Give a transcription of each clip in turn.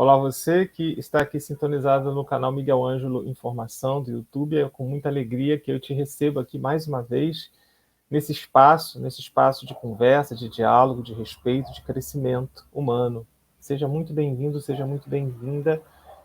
Olá, você que está aqui sintonizado no canal Miguel Ângelo Informação do YouTube. É com muita alegria que eu te recebo aqui mais uma vez nesse espaço de conversa, de diálogo, de respeito, de crescimento humano. Seja muito bem-vindo, seja muito bem-vinda,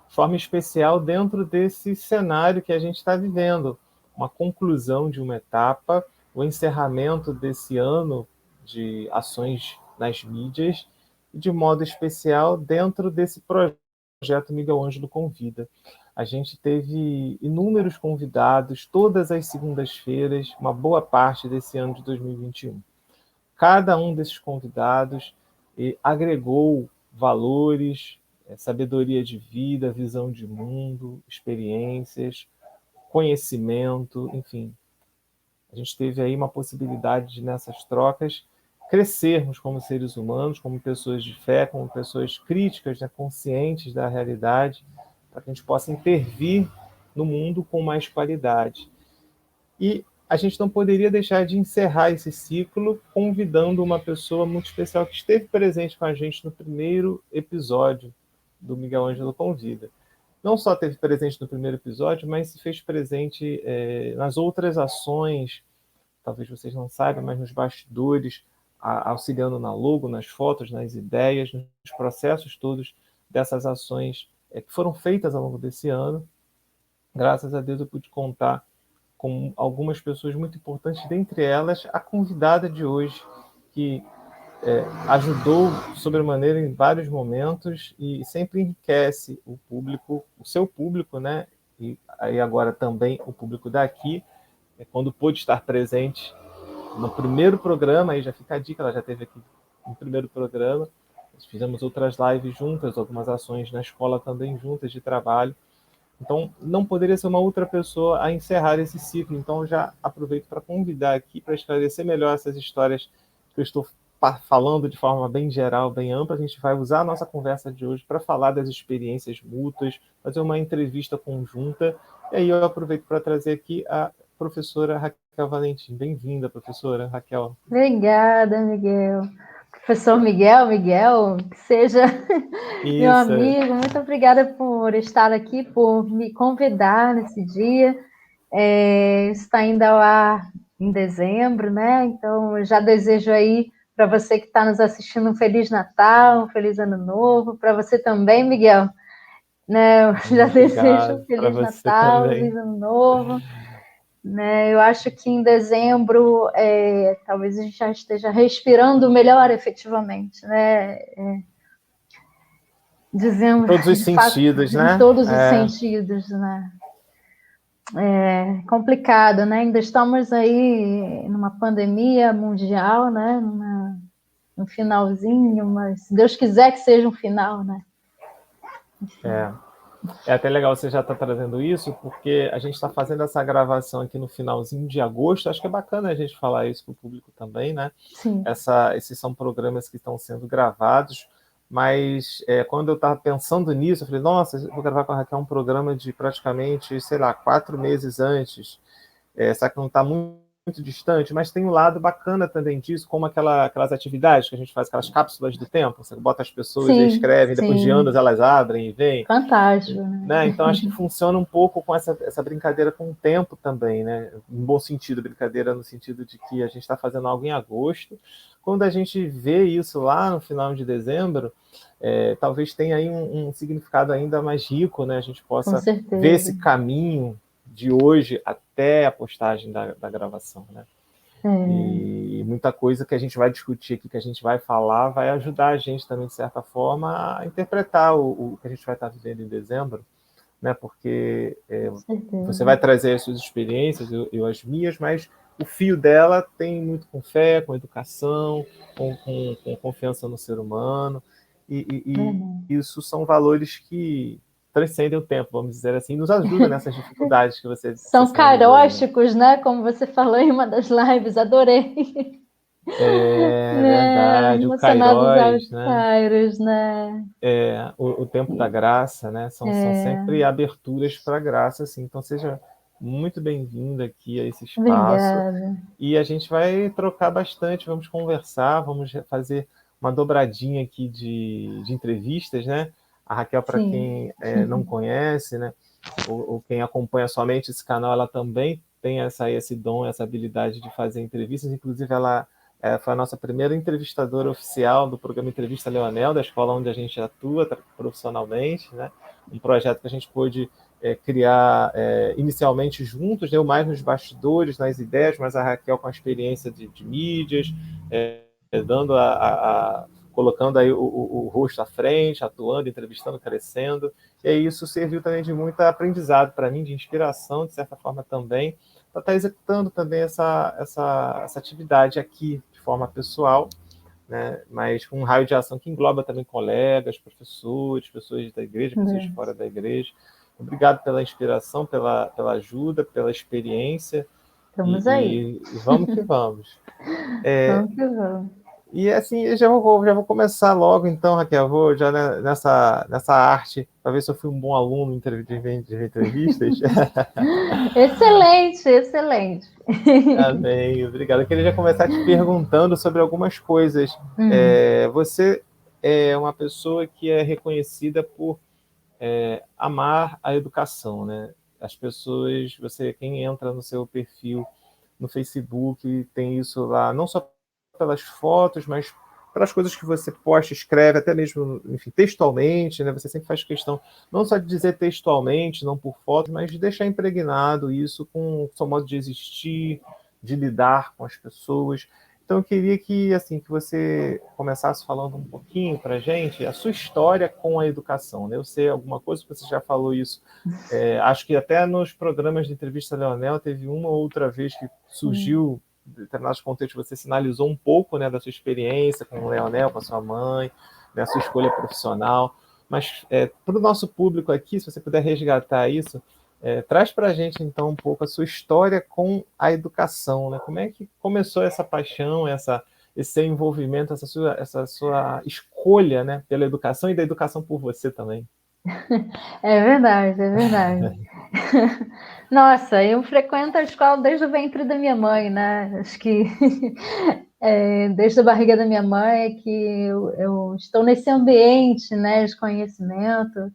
de forma especial dentro desse cenário que a gente está vivendo, uma conclusão de uma etapa, o encerramento desse ano de ações nas mídias, e de modo especial dentro desse projeto Miguel Ângelo Convida. A gente teve inúmeros convidados todas as segundas-feiras, uma boa parte desse ano de 2021. Cada um desses convidados agregou valores, sabedoria de vida, visão de mundo, experiências, conhecimento, enfim. A gente teve aí uma possibilidade de, nessas trocas, crescermos como seres humanos, como pessoas de fé, como pessoas críticas, né, conscientes da realidade, para que a gente possa intervir no mundo com mais qualidade. E a gente não poderia deixar de encerrar esse ciclo convidando uma pessoa muito especial que esteve presente com a gente no primeiro episódio do Miguel Ângelo Convida. Não só esteve presente no primeiro episódio, mas se fez presente nas outras ações, talvez vocês não saibam, mas nos bastidores, auxiliando na logo, nas fotos, nas ideias, nos processos todos dessas ações que foram feitas ao longo desse ano. Graças a Deus eu pude contar com algumas pessoas muito importantes, dentre elas a convidada de hoje, que ajudou sobremaneira em vários momentos e sempre enriquece o público, o seu público, né? E aí agora também o público daqui, quando pôde estar presente no primeiro programa, aí já fica a dica, ela já esteve aqui no primeiro programa, nós fizemos outras lives juntas, algumas ações na escola também juntas de trabalho. Então, não poderia ser uma outra pessoa a encerrar esse ciclo. Então, eu já aproveito para convidar aqui para esclarecer melhor essas histórias que eu estou falando de forma bem geral, bem ampla. A gente vai usar a nossa conversa de hoje para falar das experiências mútuas, fazer uma entrevista conjunta. E aí eu aproveito para trazer aqui a professora Raquel Valentim. Bem-vinda, professora Raquel. Obrigada, Miguel. Professor Miguel, que seja meu Isso. amigo, muito obrigada por estar aqui, por me convidar nesse dia. Está ainda ao ar em dezembro, né? Então, eu já desejo aí para você que está nos assistindo um Feliz Natal, um Feliz Ano Novo. Para você também, Miguel, né? Eu já desejo um Obrigado para Feliz você Natal, um também. Feliz Ano Novo. Né, eu acho que em dezembro talvez a gente já esteja respirando melhor efetivamente, né? Em Dizemos todos os de fato sentidos, em né? todos os sentidos, né? É complicado, né? Ainda estamos aí numa pandemia mundial, né? No finalzinho, mas se Deus quiser que seja um final, né? É até legal você já estar trazendo isso, porque a gente está fazendo essa gravação aqui no finalzinho de agosto. Acho que é bacana a gente falar isso para o público também, né? Sim. Esses são programas que estão sendo gravados, mas quando eu estava pensando nisso, eu falei, nossa, eu vou gravar com a Raquel um programa de praticamente, sei lá, 4 meses antes. Será que não está muito distante? Mas tem um lado bacana também disso, como aquelas atividades que a gente faz, aquelas cápsulas do tempo. Você bota as pessoas e Sim, escrevem, depois de sim. anos elas abrem e vêm. Fantástico, Né? né? Então, acho que funciona um pouco com essa brincadeira com o tempo também, né? Em bom sentido, brincadeira no sentido de que a gente está fazendo algo em agosto. Quando a gente vê isso lá no final de dezembro, talvez tenha aí um significado ainda mais rico, né? A gente Com possa ver certeza. esse caminho de hoje até a postagem da gravação, né? E muita coisa que a gente vai discutir aqui, que a gente vai falar, vai ajudar a gente também, de certa forma, a interpretar o que a gente vai estar vivendo em dezembro, né? Porque você vai trazer as suas experiências, eu as minhas, mas o fio dela tem muito com fé, com educação, com confiança no ser humano, e isso são valores que transcendem o tempo, vamos dizer assim, nos ajuda nessas dificuldades que você São sinalizou aí, né? caróticos, né? Como você falou em uma das lives, adorei. É Né? verdade, o Emocionados aos Kairos, né? Kairos, né? O tempo da graça, né? São sempre aberturas para a graça, assim. Então seja muito bem-vinda aqui a esse espaço. Obrigada. E a gente vai trocar bastante, vamos conversar, vamos fazer uma dobradinha aqui de entrevistas, né? A Raquel, para quem não conhece, né, ou quem acompanha somente esse canal, ela também tem esse dom, essa habilidade de fazer entrevistas. Inclusive, ela foi a nossa primeira entrevistadora oficial do programa Entrevista Leonel, da escola onde a gente atua profissionalmente, né? Um projeto que a gente pôde criar inicialmente juntos, eu mais nos bastidores, nas ideias, mas a Raquel com a experiência de mídias, dando colocando aí o rosto à frente, atuando, entrevistando, crescendo. E aí isso serviu também de muito aprendizado para mim, de inspiração, de certa forma também, para estar executando também essa atividade aqui de forma pessoal, né? Mas com um raio de ação que engloba também colegas, professores, pessoas da igreja, pessoas de fora da igreja. Obrigado pela inspiração, pela ajuda, pela experiência. Estamos aí. E vamos que vamos. Vamos que vamos. E assim, eu já vou começar logo, então, Raquel, vou já nessa arte, para ver se eu fui um bom aluno de entrevistas. Excelente, excelente. Amém, obrigado. Eu queria já começar te perguntando sobre algumas coisas. Você é uma pessoa que é reconhecida por amar a educação, né? As pessoas, quem entra no seu perfil no Facebook, tem isso lá, não só pelas fotos, mas pelas coisas que você posta, escreve, até mesmo, enfim, textualmente, né? Você sempre faz questão não só de dizer textualmente, não por foto, mas de deixar impregnado isso com o seu modo de existir, de lidar com as pessoas. Então, eu queria que você começasse falando um pouquinho para a gente a sua história com a educação, né? Eu sei alguma coisa, você já falou isso. Acho que até nos programas de entrevista Leonel teve uma ou outra vez que surgiu determinados contextos, você sinalizou um pouco, né, da sua experiência com o Leonel, com a sua mãe, né, a sua escolha profissional. Mas para o nosso público aqui, se você puder resgatar isso, traz para a gente, então, um pouco a sua história com a educação, né? Como é que começou essa paixão, esse seu envolvimento, essa sua escolha, né, pela educação e da educação por você também? É verdade, é verdade. Nossa, eu frequento a escola desde o ventre da minha mãe, né? Acho que desde a barriga da minha mãe é que eu estou nesse ambiente, né, de conhecimento,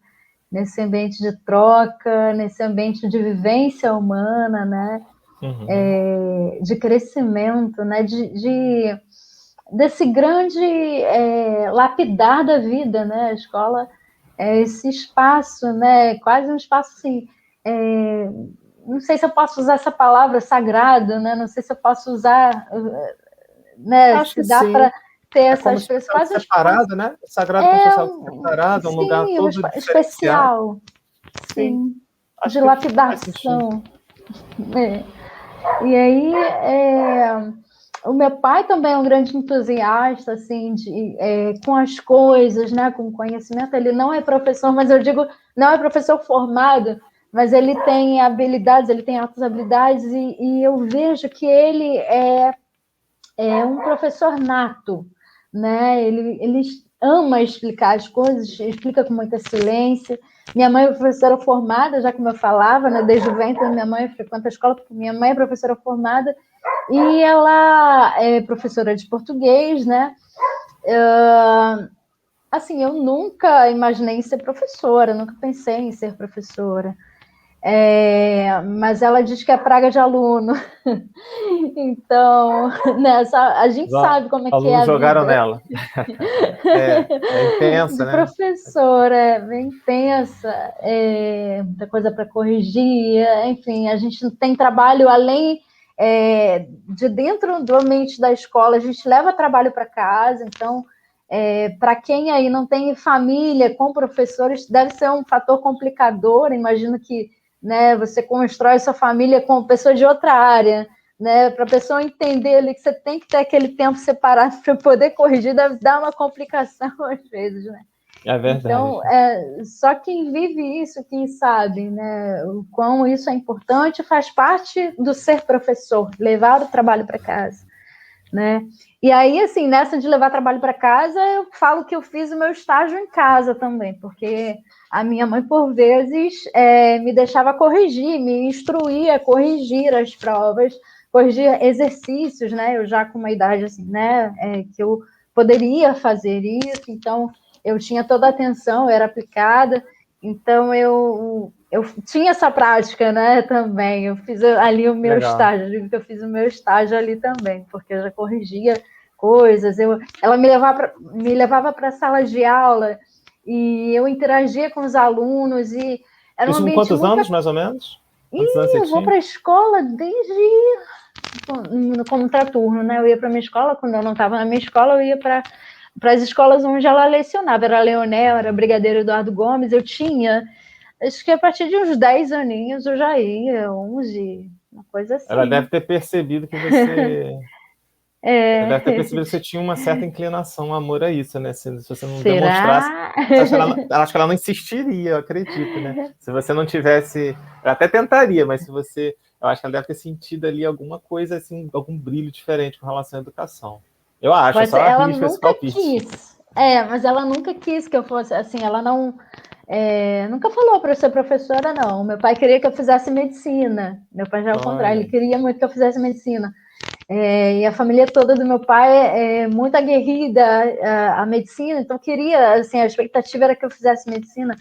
nesse ambiente de troca, nesse ambiente de vivência humana, né? De crescimento, né? Desse grande lapidar da vida, né? A escola é esse espaço, né? Quase um espaço assim. Não sei se eu posso usar essa palavra sagrado, né? Não sei se eu posso usar, né? Acho Se que dá sim. para ter essa Como se expressão, fosse quase separado, né? Sagrado como se fosse algo separado, um lugar todo diferenciado. especial, sim, Acho de que faz sentido. lapidação. E aí, o meu pai também é um grande entusiasta, assim, com as coisas, né, com o conhecimento. Ele não é professor, mas eu digo, não é professor formado, mas ele tem habilidades, ele tem altas habilidades, e eu vejo que ele é um professor nato, né? Ele ama explicar as coisas, explica com muita excelência. Minha mãe é professora formada, já como eu falava, né? Desde o ventre da minha mãe, eu frequento a escola porque minha mãe é professora formada e ela é professora de português, né? Assim, eu nunca imaginei em ser professora, nunca pensei em ser professora. Mas ela diz que é praga de aluno. Então, a gente sabe como é que é alunos a jogaram vida. nela. Intensa, De né? professora, bem intensa, muita coisa para corrigir, enfim, a gente tem trabalho além de dentro do ambiente da escola, a gente leva trabalho para casa, então, para quem aí não tem família com professores, deve ser um fator complicador, imagino que, né, você constrói sua família com pessoas de outra área, né, para a pessoa entender ali que você tem que ter aquele tempo separado para poder corrigir, deve dar uma complicação às vezes, né? É verdade. Então, só quem vive isso, quem sabe, né, o quão isso é importante, faz parte do ser professor, levar o trabalho para casa, né? E aí, assim, nessa de levar trabalho para casa, eu falo que eu fiz o meu estágio em casa também, porque a minha mãe, por vezes, me deixava corrigir, me instruía a corrigir as provas, corrigir exercícios, né? Eu já com uma idade assim, né? Que eu poderia fazer isso, então eu tinha toda a atenção, eu era aplicada, então eu tinha essa prática, né, também. Eu fiz ali o meu estágio, eu digo que eu fiz o meu estágio ali também, porque eu já corrigia coisas, ela me levava para a sala de aula e eu interagia com os alunos e era um Isso com ambiente quantos muito... anos, mais ou menos? Quantos anos você eu vou tinha? para a escola desde no contraturno, né? Eu ia para a minha escola, quando eu não estava na minha escola, eu ia para as escolas onde ela lecionava. Era Leonel, era Brigadeiro Eduardo Gomes, eu tinha... Acho que a partir de uns 10 aninhos eu já ia, 11, uma coisa assim. Ela deve ter percebido que você... Ela deve ter percebido que você tinha uma certa inclinação, um amor a isso, né? Se você não demonstrasse... Acho que ela não insistiria, eu acredito, né? Se você não tivesse... Ela até tentaria, mas se você... Eu acho que ela deve ter sentido ali alguma coisa, assim, algum brilho diferente com relação à educação. Eu acho, só ela arrisco esse nunca palpite. quis. Mas ela nunca quis que eu fosse assim, ela não... nunca falou para eu ser professora, não. Meu pai queria que eu fizesse medicina. Meu pai já é o contrário, ele queria muito que eu fizesse medicina. E a família toda do meu pai é muito aguerrida à medicina, então queria, assim, a expectativa era que eu fizesse medicina.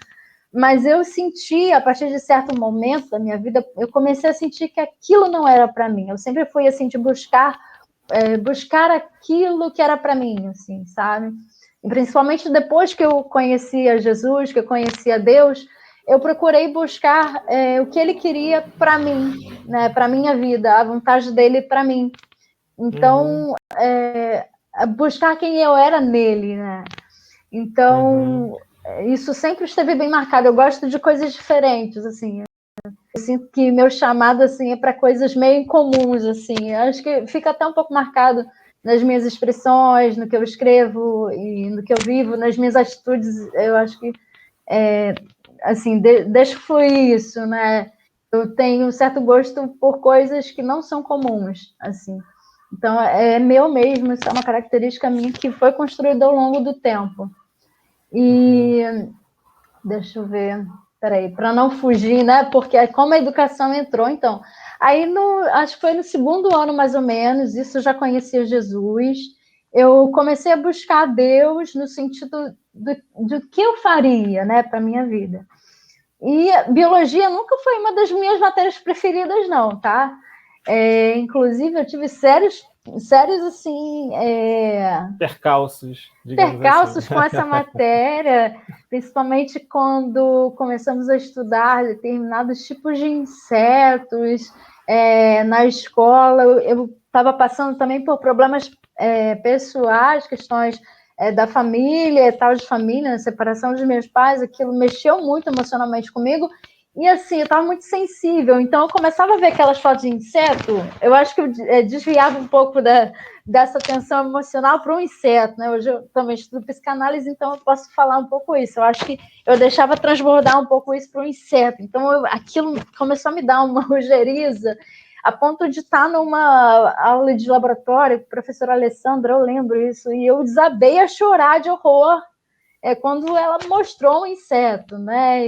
Mas eu senti, a partir de certo momento da minha vida, eu comecei a sentir que aquilo não era para mim. Eu sempre fui, assim, de buscar aquilo que era para mim, assim, sabe? E principalmente depois que eu conhecia Jesus, que eu conhecia Deus, eu procurei buscar o que Ele queria para mim, né? Para minha vida, a vontade dele para mim. Então, buscar quem eu era nele, né? Então, isso sempre esteve bem marcado. Eu gosto de coisas diferentes, assim. Eu sinto que meu chamado, assim, é para coisas meio incomuns, assim. Eu acho que fica até um pouco marcado nas minhas expressões, no que eu escrevo e no que eu vivo, nas minhas atitudes. Eu acho que, assim, deixo fluir isso, né? Eu tenho um certo gosto por coisas que não são comuns, assim. Então, é meu mesmo, isso é uma característica minha que foi construída ao longo do tempo. E deixa eu ver, peraí, para não fugir, né? Porque como a educação entrou, então. Aí, acho que foi no segundo ano, mais ou menos, isso eu já conhecia Jesus. Eu comecei a buscar Deus no sentido do que eu faria, né, para a minha vida. E biologia nunca foi uma das minhas matérias preferidas, não, tá? Inclusive, eu tive sérios assim, percalços, digamos percalços assim. com essa matéria, principalmente quando começamos a estudar determinados tipos de insetos na escola. Eu estava passando também por problemas pessoais, questões da família, tal de família, a separação dos meus pais, aquilo mexeu muito emocionalmente comigo. E assim, eu estava muito sensível, então eu começava a ver aquelas fotos de inseto, eu acho que eu desviava um pouco dessa tensão emocional para um inseto, né? Hoje eu também estudo psicanálise, então eu posso falar um pouco isso. Eu acho que eu deixava transbordar um pouco isso para um inseto. Então aquilo começou a me dar uma ojeriza, a ponto de estar numa aula de laboratório com a professora Alessandra, eu lembro isso, e eu desabei a chorar de horror quando ela mostrou um inseto, né?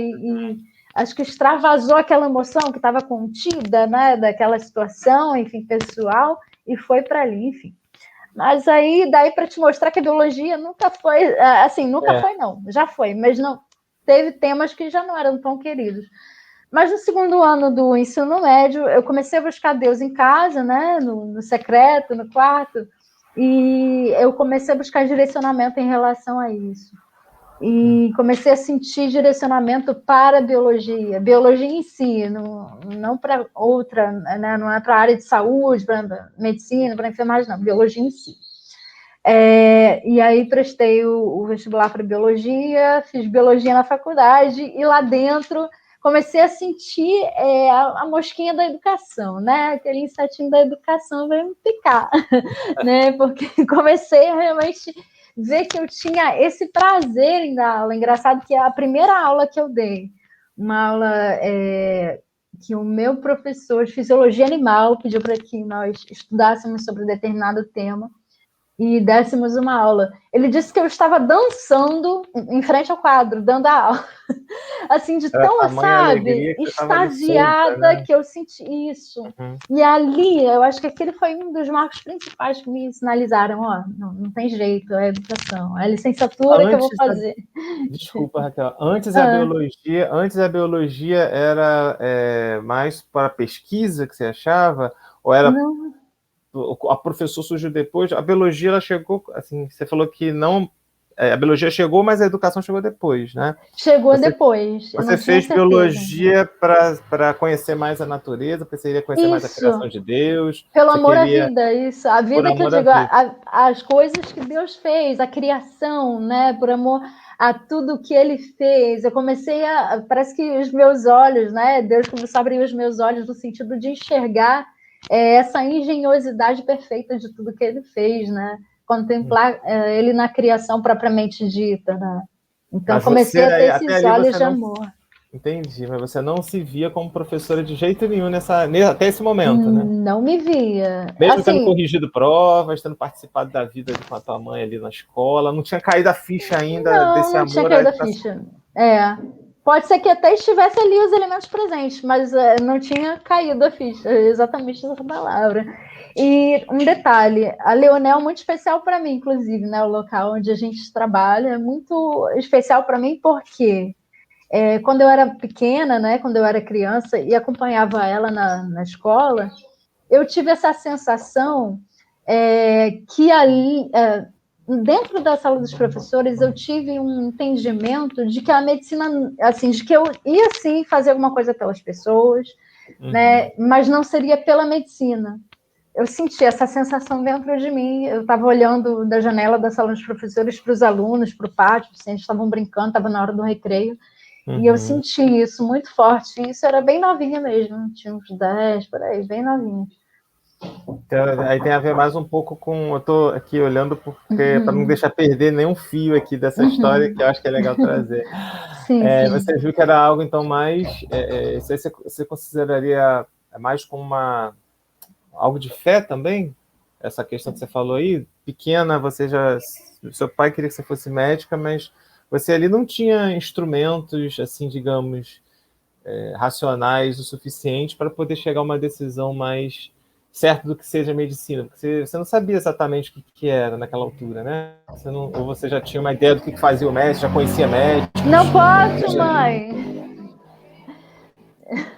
Acho que extravasou aquela emoção que estava contida, né, daquela situação, enfim, pessoal, e foi para ali, enfim. Mas aí, daí para te mostrar que a biologia nunca foi, assim, nunca foi não, já foi, mas não teve temas que já não eram tão queridos. Mas no segundo ano do ensino médio, eu comecei a buscar Deus em casa, né, no secreto, no quarto, e eu comecei a buscar direcionamento em relação a isso. E comecei a sentir direcionamento para a biologia em si, não para outra, né? Não é para a área de saúde, para medicina, para enfermagem, não, biologia em si. E aí prestei o vestibular para biologia, fiz biologia na faculdade, e lá dentro comecei a sentir a mosquinha da educação, né? Aquele insetinho da educação veio me picar, né? Porque comecei a realmente ver que eu tinha esse prazer em dar aula. Engraçado que a primeira aula que eu dei, uma aula que o meu professor de fisiologia animal pediu para que nós estudássemos sobre determinado tema, e dessemos uma aula. Ele disse que eu estava dançando em frente ao quadro, dando a aula. Assim, de Era tão, tamanha sabe, alegria que você estava ali solta, extasiada né? que eu senti isso. E ali, eu acho que aquele foi um dos marcos principais que me sinalizaram, ó, não tem jeito, é educação, é a licenciatura que eu vou fazer. Desculpa, Raquel. Antes a biologia era mais para pesquisa que você achava? Ou era Não. a professora surgiu depois? A biologia ela chegou, assim, você falou que não, a biologia chegou, mas a educação chegou depois, né? Chegou depois, eu Você não tinha fez certeza. biologia para conhecer mais a natureza, porque você queria conhecer mais a criação Isso, de Deus, pelo você amor à queria vida, isso, a por vida que eu amor à digo, vida. as coisas que Deus fez, a criação, né, por amor a tudo que Ele fez. Eu comecei parece que os meus olhos, né, Deus começou a abrir os meus olhos no sentido de enxergar essa engenhosidade perfeita de tudo que Ele fez, né, contemplar Ele na criação propriamente dita, né. Então Mas comecei você a ter até esses ali olhos você de não amor. entendi, mas você não se via como professora de jeito nenhum até esse momento, né? Não me via, Mesmo tendo assim. corrigido provas, tendo participado da vida com a tua mãe ali na escola, não tinha caído a ficha ainda Não, desse não tinha amor à caído a educação. ficha. Pode ser que até estivesse ali os elementos presentes, mas não tinha caído a ficha, exatamente essa palavra. E um detalhe, a Leonel é muito especial para mim, inclusive, né? O local onde a gente trabalha é muito especial para mim, porque quando eu era pequena, né? Quando eu era criança e acompanhava ela na escola, eu tive essa sensação que ali, dentro da sala dos professores, eu tive um entendimento de que a medicina, assim, de que eu ia sim fazer alguma coisa pelas pessoas, né? Mas não seria pela medicina. Eu senti essa sensação dentro de mim. Eu estava olhando da janela da sala dos professores para os alunos, para o pátio, assim, eles estavam brincando, estava na hora do recreio. E eu senti isso muito forte. E isso era bem novinha mesmo, tinha uns 10 por aí, bem novinha. Então, aí tem a ver mais um pouco com. Eu estou aqui olhando porque para não deixar perder nenhum fio aqui dessa história, que eu acho que é legal trazer. Sim, sim. Você viu que era algo, então, mais. Isso aí você consideraria mais como algo de fé também? Essa questão que você falou aí, pequena, você já. Seu pai queria que você fosse médica, mas você ali não tinha instrumentos, assim, digamos, racionais o suficiente para poder chegar a uma decisão mais certa do que seja medicina, porque você não sabia exatamente o que era naquela altura, né? Ou você já tinha uma ideia do que fazia o médico, já conhecia médicos? Não posso, mãe!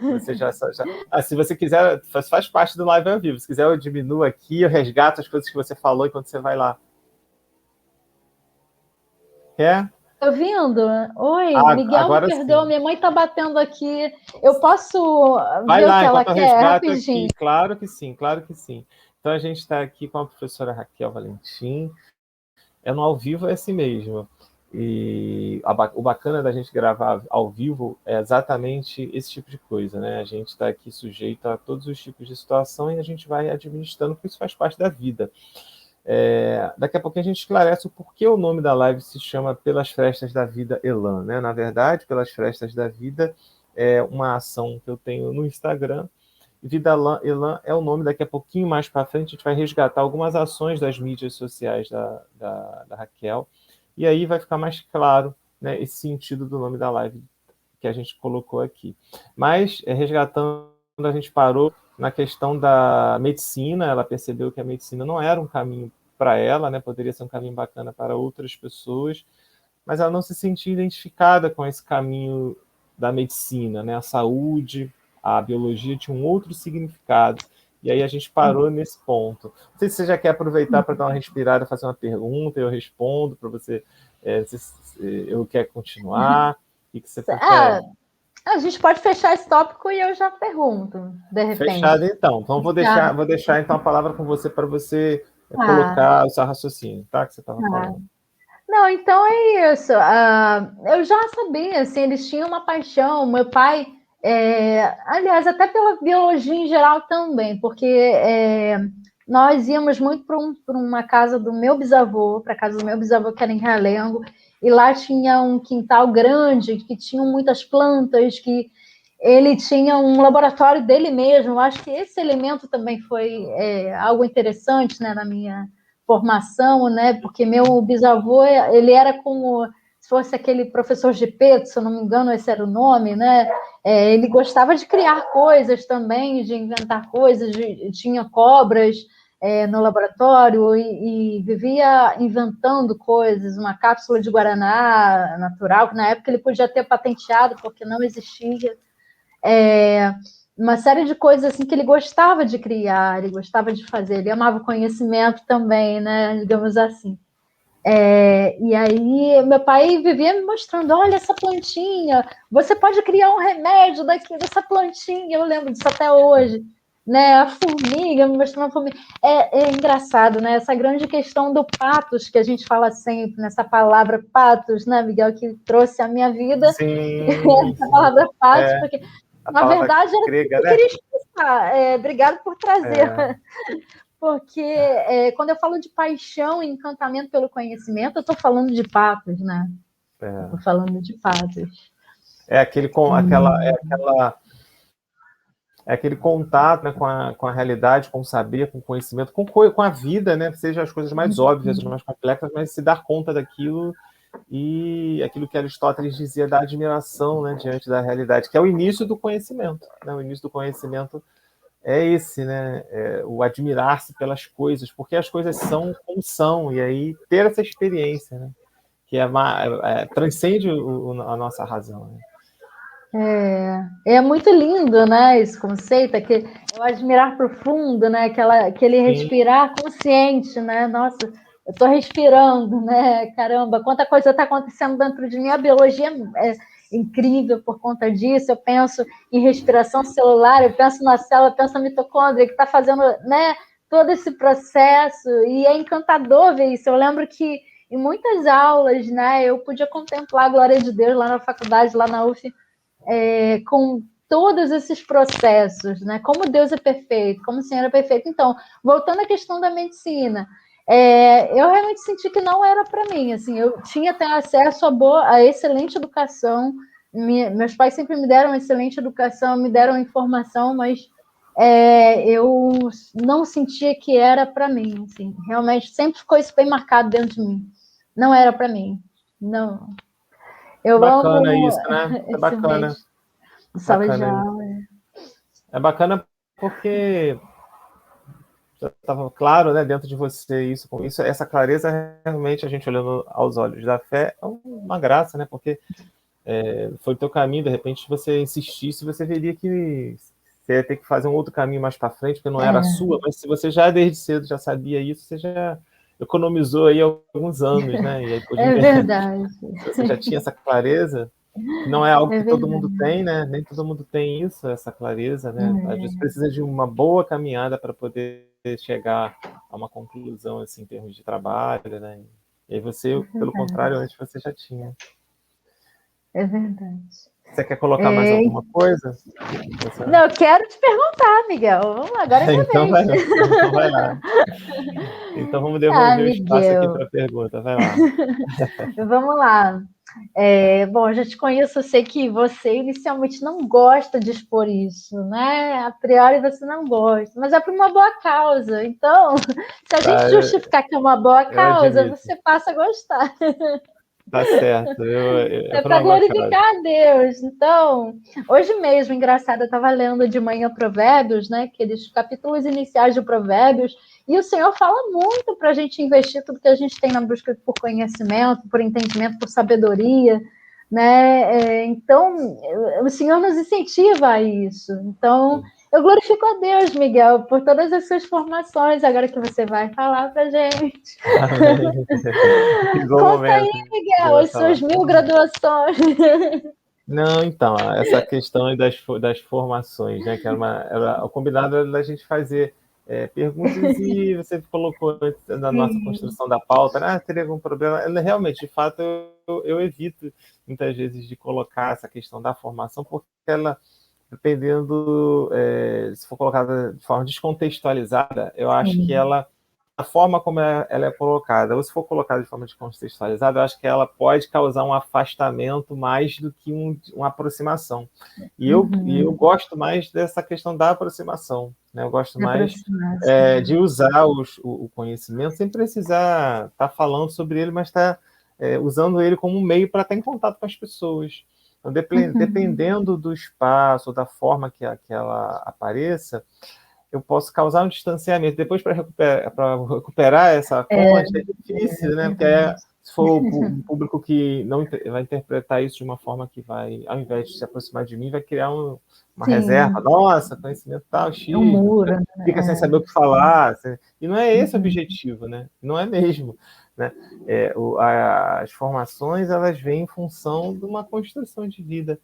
Você já se você quiser, faz parte do live ao vivo. Se quiser, eu diminuo aqui, eu resgato as coisas que você falou enquanto você vai lá. Quer? Tô vindo. Oi, Miguel, me Agora perdoa, sim. minha mãe tá batendo aqui. Eu posso Vai ver o que lá, ela enquanto eu quer resgato rapidinho? aqui. Claro que sim, claro que sim. Então a gente está aqui com a professora Raquel Valentim. No ao vivo é assim mesmo. E o bacana da gente gravar ao vivo é exatamente esse tipo de coisa, né? A gente está aqui sujeito a todos os tipos de situação e a gente vai administrando, porque isso faz parte da vida. Daqui a pouco a gente esclarece o porquê o nome da live se chama Pelas Frestas da Vida Elan, né? Na verdade, Pelas Frestas da Vida é uma ação que eu tenho no Instagram. Vida Elan é o nome. Daqui a pouquinho mais para frente a gente vai resgatar algumas ações das mídias sociais da Raquel, e aí vai ficar mais claro, né, esse sentido do nome da live que a gente colocou aqui. Mas, resgatando, a gente parou na questão da medicina. Ela percebeu que a medicina não era um caminho para ela, né, poderia ser um caminho bacana para outras pessoas, mas ela não se sentia identificada com esse caminho da medicina, né? A saúde, a biologia tinha um outro significado. E aí a gente parou nesse ponto. Não sei se você já quer aproveitar para dar uma respirada, fazer uma pergunta, eu respondo para você, se eu quero continuar, o que você prefere? A gente pode fechar esse tópico e eu já pergunto, de repente. Fechado então. Então vou deixar então a palavra com você para você colocar o seu raciocínio, tá? Que você estava falando. Não, então é isso. Eu já sabia, assim, eles tinham uma paixão. Meu pai, aliás, até pela biologia em geral também, porque nós íamos muito para uma casa do meu bisavô, para a casa do meu bisavô, que era em Realengo, e lá tinha um quintal grande, que tinham muitas plantas, que ele tinha um laboratório dele mesmo. Eu acho que esse elemento também foi algo interessante, né, formação, né? Porque meu bisavô, ele era como se fosse aquele professor Gepeto, se eu não me engano, esse era o nome, né? Ele gostava de criar coisas também, de inventar coisas, tinha cobras no laboratório e vivia inventando coisas, uma cápsula de guaraná natural, que na época ele podia ter patenteado, porque não existia. Uma série de coisas assim que ele gostava de criar, ele gostava de fazer, ele amava o conhecimento também, né? Digamos assim. E aí meu pai vivia me mostrando, olha essa plantinha, você pode criar um remédio dessa plantinha, eu lembro disso até hoje, né? A formiga, me mostrando a formiga. É engraçado, né? Essa grande questão do patos, que a gente fala sempre, nessa palavra patos, né, Miguel, que trouxe à minha vida Sim, essa palavra patos, é, porque a na palavra verdade era tudo grega, que eu né? queria expressar. Obrigado por trazer. É, Porque quando eu falo de paixão e encantamento pelo conhecimento, eu estou falando de patos, né? Eu estou é. falando de patos. É aquele, com, aquela, é aquele contato, né, com a realidade, com o saber, com o conhecimento, com a vida, né? Seja as coisas mais óbvias, as mais complexas, mas se dar conta daquilo e aquilo que Aristóteles dizia da admiração, né, diante da realidade, que é o início do conhecimento. Né? O início do conhecimento é esse, né? O admirar-se pelas coisas, porque as coisas são como são, e aí ter essa experiência, né? Que transcende a nossa razão. Né? É muito lindo, né, esse conceito, que é o admirar profundo, né, aquele Sim. respirar consciente, né, nossa, eu estou respirando, né, caramba, quanta coisa está acontecendo dentro de mim, a biologia é incrível por conta disso, eu penso em respiração celular, eu penso na célula, eu penso na mitocôndria, que está fazendo, né, todo esse processo, e é encantador ver isso, eu lembro que em muitas aulas, né, eu podia contemplar a glória de Deus lá na faculdade, lá na UF, com todos esses processos, né? Como Deus é perfeito, como o Senhor é perfeito. Então, voltando à questão da medicina, eu realmente senti que não era para mim. Assim, eu tinha até acesso a excelente educação. Meus pais sempre me deram excelente educação, me deram informação, mas eu não sentia que era para mim. Assim, realmente, sempre ficou isso bem marcado dentro de mim. Não era para mim. Não. Eu Bacana amo isso, né? É esse bacana. mês de sala de Bacana isso. aula. É bacana porque já estava claro, né, dentro de você isso, com isso, essa clareza realmente a gente olhando aos olhos da fé é uma graça, né? Porque foi o teu caminho, de repente, se você insistisse, você veria que você ia ter que fazer um outro caminho mais para frente, porque não era a sua, mas se você já desde cedo já sabia isso, você já economizou aí alguns anos, né? E aí, É verdade. se você já tinha essa clareza, que não é algo É que todo verdade. mundo tem, né? Nem todo mundo tem isso, essa clareza, né? Às vezes precisa de uma boa caminhada para poder chegar a uma conclusão assim em termos de trabalho, né? E aí você, pelo contrário, antes você já tinha. É verdade. Você quer colocar mais alguma coisa? Não, eu quero te perguntar, Miguel. Vamos lá, agora é minha Então vez. vai lá. Então vamos Ah, devolver o espaço aqui Miguel, para a pergunta. Vai lá. vamos lá. Bom, eu já te conheço, eu sei que você inicialmente não gosta de expor isso, né? A priori você não gosta, mas é por uma boa causa. Então, se a Tá, gente justificar que é uma boa eu causa, admito. você passa a gostar. Tá certo. É É por para uma boa causa. glorificar a Deus. Então, hoje mesmo, engraçado, eu estava lendo de manhã Provérbios, né? Aqueles capítulos iniciais de Provérbios, e o Senhor fala muito para a gente investir tudo que a gente tem na busca por conhecimento, por entendimento, por sabedoria, né? Então, o Senhor nos incentiva a isso. Então, eu glorifico a Deus, Miguel, por todas as suas formações, agora que você vai falar para a gente. Amém. Chegou o Conta aí, momento de Miguel, eu as suas falar. 1000 graduações. Não, então, essa questão aí das formações, né? Que o combinado era da gente fazer perguntas e você colocou na nossa Sim. construção da pauta, né? Teria algum problema? Realmente, de fato, eu evito muitas vezes de colocar essa questão da formação, porque ela, dependendo, se for colocada de forma descontextualizada, eu acho que ela, a forma como ela é colocada, ou se for colocada de forma descontextualizada, eu acho que ela pode causar um afastamento mais do que uma aproximação. E eu gosto mais dessa questão da aproximação. né? Eu gosto Me mais aproximar, de sim. usar o conhecimento sem precisar estar falando sobre ele, mas estar usando ele como um meio para estar em contato com as pessoas. Então, dependendo do espaço, da forma que ela apareça, eu posso causar um distanciamento. Depois, para recuperar essa ponte, é difícil, né? Porque Verdade. se for um público que não vai interpretar isso de uma forma que vai, ao invés de se aproximar de mim, vai criar uma reserva. Sim, Nossa, conhecimento tal, é um X, muro, fica sem né? saber o que falar. E não é esse o Uhum. objetivo, né? Não é mesmo. Né? As formações, elas vêm em função de uma construção de vida,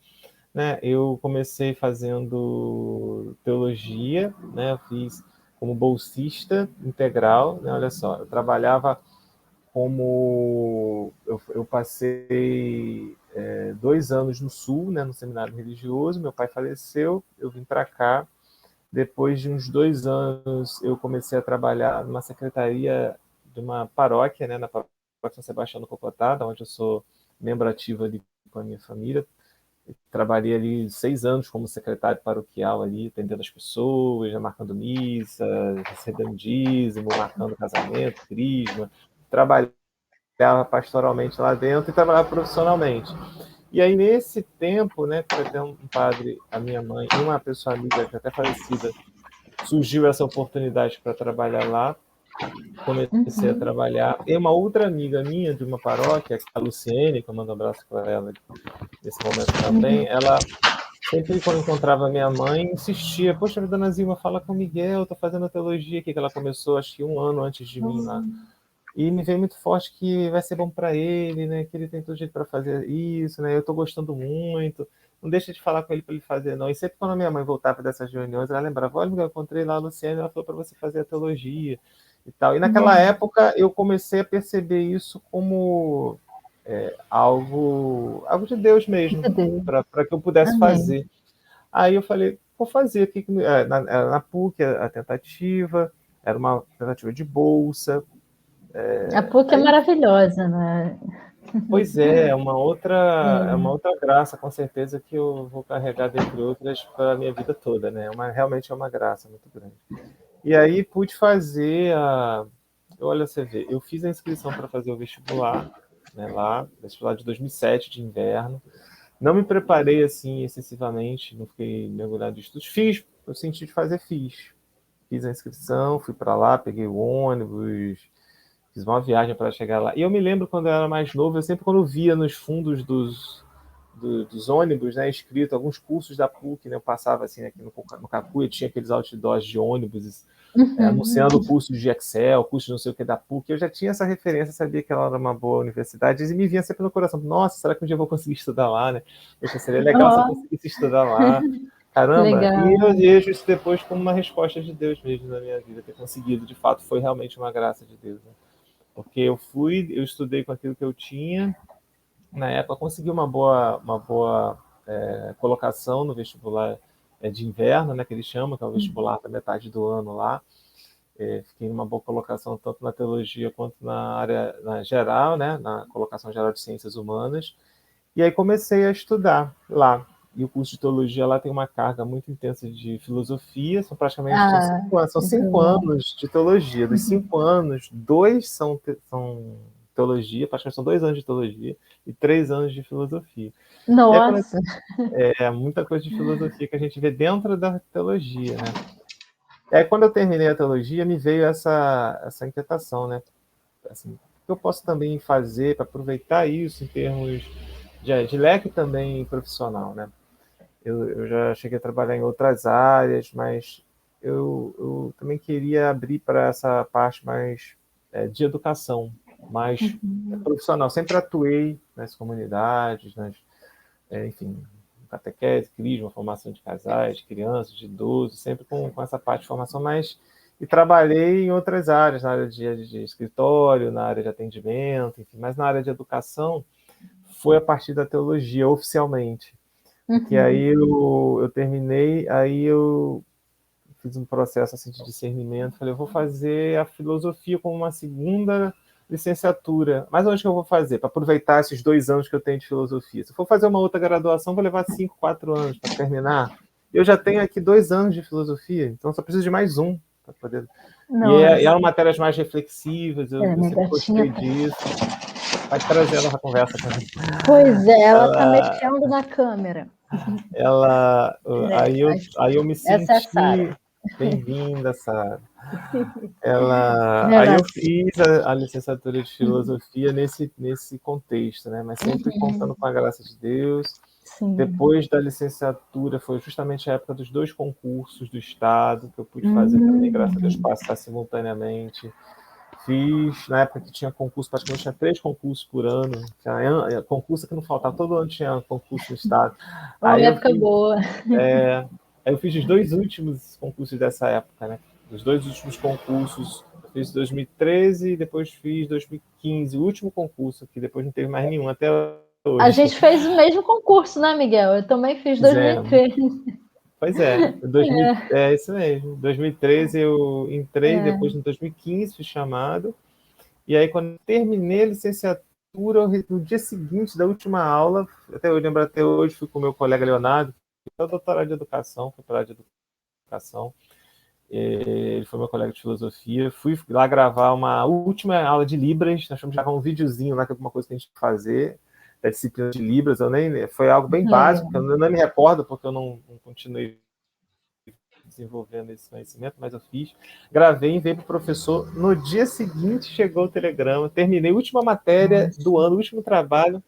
né? Eu comecei fazendo teologia, né? Eu fiz como bolsista integral, né? Olha só, eu trabalhava como eu passei 2 anos no Sul, né? No seminário religioso. Meu pai faleceu, eu vim para cá. Depois de uns 2 anos, eu comecei a trabalhar numa secretaria de uma paróquia, né? Na paróquia São Sebastião do Cocotada, onde eu sou membro ativo ali com a minha família. Trabalhei ali 6 anos como secretário paroquial ali, atendendo as pessoas, já marcando missa, recebendo dízimo, marcando casamento, crisma. Trabalhava pastoralmente lá dentro e trabalhava profissionalmente. E aí, nesse tempo, né, que foi até um padre, a minha mãe, e uma pessoa amiga que até falecida, surgiu essa oportunidade para trabalhar lá. Comecei a Uhum. trabalhar. E uma outra amiga minha de uma paróquia, a Luciene, que eu mando um abraço para ela nesse momento também, ela sempre quando encontrava minha mãe, insistia, poxa, dona Zilma, fala com o Miguel, tô fazendo a teologia aqui, que ela começou acho que 1 ano antes de mim lá. E me veio muito forte que vai ser bom para ele, né? Que ele tem todo jeito para fazer isso, né? Eu tô gostando muito. Não deixa de falar com ele para ele fazer, não. E sempre quando a minha mãe voltava dessas reuniões, ela lembrava, olha, Miguel, eu encontrei lá a Luciana, ela falou para você fazer a teologia e tal. E naquela Legal. época eu comecei a perceber isso como algo de Deus mesmo, Meu Deus. para que eu pudesse Amém. fazer. Aí eu falei, vou fazer aqui na PUC a tentativa, era uma tentativa de bolsa. A PUC é Aí, maravilhosa, né? pois é, é uma É. outra graça, com certeza, que eu vou carregar, dentre outras, para a minha vida toda, né? Realmente é uma graça muito grande. E aí pude fazer olha, você vê, eu fiz a inscrição para fazer o vestibular, né, lá, vestibular de 2007, de inverno. Não me preparei assim excessivamente, não fiquei mergulhado em estudos. Fiz, eu senti de fazer, fiz. Fiz a inscrição, fui para lá, peguei o ônibus, fiz uma viagem para chegar lá. E eu me lembro quando eu era mais novo, eu sempre quando via nos fundos dos ônibus, né, escrito alguns cursos da PUC, né, eu passava assim aqui no Capu, e tinha aqueles outdoors de ônibus anunciando Uhum. cursos de Excel, cursos de não sei o que da PUC. Eu já tinha essa referência, sabia que ela era uma boa universidade e me vinha sempre no coração, nossa, será que um dia eu vou conseguir estudar lá, né? Poxa, seria legal se eu Ó, conseguisse estudar lá. que Caramba, e eu legal. vejo isso depois como uma resposta de Deus mesmo na minha vida, ter conseguido, de fato, foi realmente uma graça de Deus, né? Porque eu estudei com aquilo que eu tinha, na época consegui uma boa colocação no vestibular de inverno, né, que eles chamam, que é o vestibular da metade do ano lá. Fiquei numa boa colocação tanto na teologia quanto na área geral, né, na colocação geral de ciências humanas. E aí comecei a estudar lá. E o curso de teologia lá tem uma carga muito intensa de filosofia, são Ah, 5 anos, são muito cinco bom. anos de teologia. Dos 5 anos, 2 são teologia, praticamente são 2 anos de teologia e 3 anos de filosofia. E aí, quando Nossa. muita coisa de filosofia que a gente vê dentro da teologia, né? E aí, quando eu terminei a teologia, me veio essa inquietação, né? Assim, o que eu posso também fazer para aproveitar isso em termos de leque também profissional, né? Eu já cheguei a trabalhar em outras áreas, mas eu também queria abrir para essa parte mais de educação, mais profissional. Sempre atuei nas comunidades, enfim, catequese, crisma, formação de casais, crianças, de idosos, sempre com essa parte de formação, mas e trabalhei em outras áreas, na área de escritório, na área de atendimento, enfim, mas na área de educação foi a partir da teologia, oficialmente. Porque aí Uhum. eu terminei, aí eu fiz um processo assim, de discernimento, falei, eu vou fazer a filosofia como uma segunda licenciatura. Mas onde que eu vou fazer? Para aproveitar esses 2 anos que eu tenho de filosofia. Se eu for fazer uma outra graduação, vou levar 5, 4 anos para terminar. Eu já tenho aqui 2 anos de filosofia, então só preciso de mais um para poder. E eram matérias mais reflexivas, eu sempre gostei disso. Vai trazendo essa conversa com a gente. Pois é, ela está mexendo na câmera. Aí eu me senti... Essa é a Sara. Bem-vinda, Sara. Aí eu fiz a licenciatura de filosofia nesse contexto, né? Mas sempre contando com a graça de Deus. Sim. Depois da licenciatura, foi justamente a época dos 2 concursos do Estado, que eu pude fazer também, graças a Deus, passar simultaneamente. Fiz, na época que tinha concurso, praticamente tinha 3 concursos por ano. Tinha concurso que não faltava, todo ano tinha concurso no Estado. Uma época boa. Aí eu fiz os 2 últimos concursos dessa época, né? Os 2 últimos concursos, eu fiz 2013 e depois fiz 2015, o último concurso, que depois não teve mais nenhum até hoje. A gente fez o mesmo concurso, né, Miguel? Eu também fiz 2013. Pois é, é isso mesmo. 2013 eu entrei, depois em 2015 fui chamado, e aí quando eu terminei a licenciatura, no dia seguinte da última aula, eu lembro até hoje, fui com o meu colega Leonardo, que é o doutorado de educação, foi para a área de educação, ele foi meu colega de filosofia, fui lá gravar uma última aula de Libras, nós fomos gravar um videozinho lá, que é alguma coisa que a gente ia fazer, da disciplina de Libras, foi algo bem básico, eu não me recordo, porque eu não continuei desenvolvendo esse conhecimento, mas eu fiz, gravei, enviei para o professor, no dia seguinte chegou o telegrama, terminei a última matéria do ano, o último trabalho,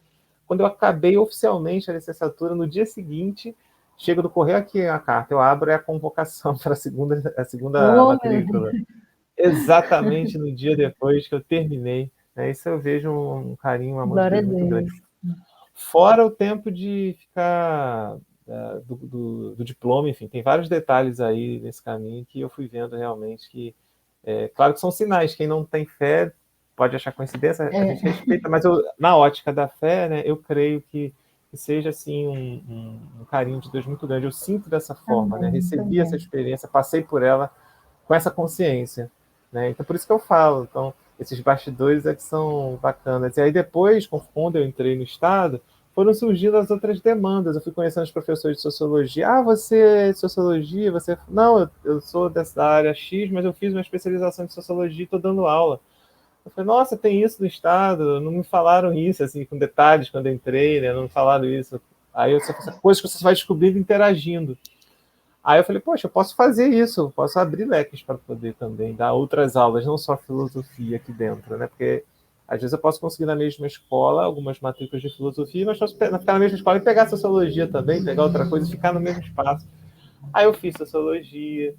quando eu acabei oficialmente a licenciatura, no dia seguinte, chega do correio aqui a carta, eu abro, é a convocação para a segunda matrícula. Exatamente no dia depois que eu terminei. Isso eu vejo um carinho, um amor de Deus muito grande. Fora o tempo de ficar do diploma, enfim, tem vários detalhes aí nesse caminho que eu fui vendo realmente que, claro que são sinais, quem não tem fé pode achar coincidência, a gente respeita, mas na ótica da fé, né, eu creio que seja assim um carinho de Deus muito grande. Eu sinto dessa forma, né? Recebi essa experiência, passei por ela com essa consciência, né? Então por isso que eu falo. Então esses bastidores que são bacanas. E aí depois, quando eu entrei no Estado, foram surgindo as outras demandas. Eu fui conhecendo os professores de sociologia. Ah, você é de sociologia? Você não? Eu sou dessa área X, mas eu fiz uma especialização de sociologia e estou dando aula. Eu falei, nossa, tem isso no Estado, não me falaram isso, assim, com detalhes, quando eu entrei, né, não me falaram isso. Aí coisas que você vai descobrindo interagindo. Aí eu falei, poxa, eu posso fazer isso, posso abrir leques para poder também dar outras aulas, não só filosofia aqui dentro, né, porque às vezes eu posso conseguir na mesma escola algumas matrículas de filosofia, mas posso ficar na mesma escola e pegar sociologia também, pegar outra coisa e ficar no mesmo espaço. Aí eu fiz sociologia.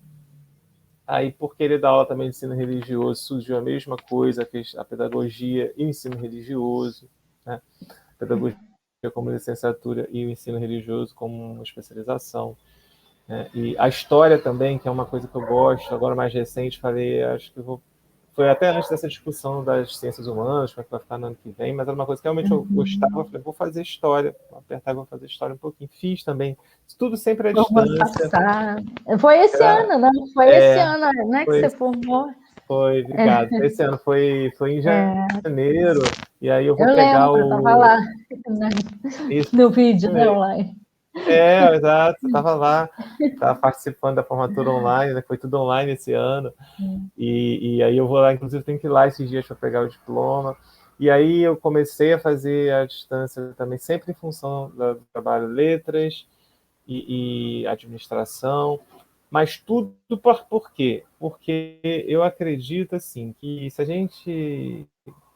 Aí, por querer dar aula também de ensino religioso, surgiu a mesma coisa, a pedagogia e o ensino religioso, né? A pedagogia como licenciatura e o ensino religioso como uma especialização, né? E a história também, que é uma coisa que eu gosto, agora mais recente, falei, acho que foi até antes dessa discussão das ciências humanas, como é que vai ficar no ano que vem, mas era uma coisa que realmente eu gostava, eu falei, vou fazer história, vou apertar e vou fazer história um pouquinho. Fiz também, tudo sempre à distância. Foi esse ano, não? Foi esse ano, né, que você formou? Foi, obrigado. Esse ano foi em janeiro, e aí eu vou pegar eu estava lá, no vídeo, né, online. Exato, eu estava lá, estava participando da formatura online, né? Foi tudo online esse ano, e aí eu vou lá, inclusive tenho que ir lá esses dias para pegar o diploma, e aí eu comecei a fazer a distância também, sempre em função do trabalho letras e administração, mas tudo por quê? Porque eu acredito assim, que se a gente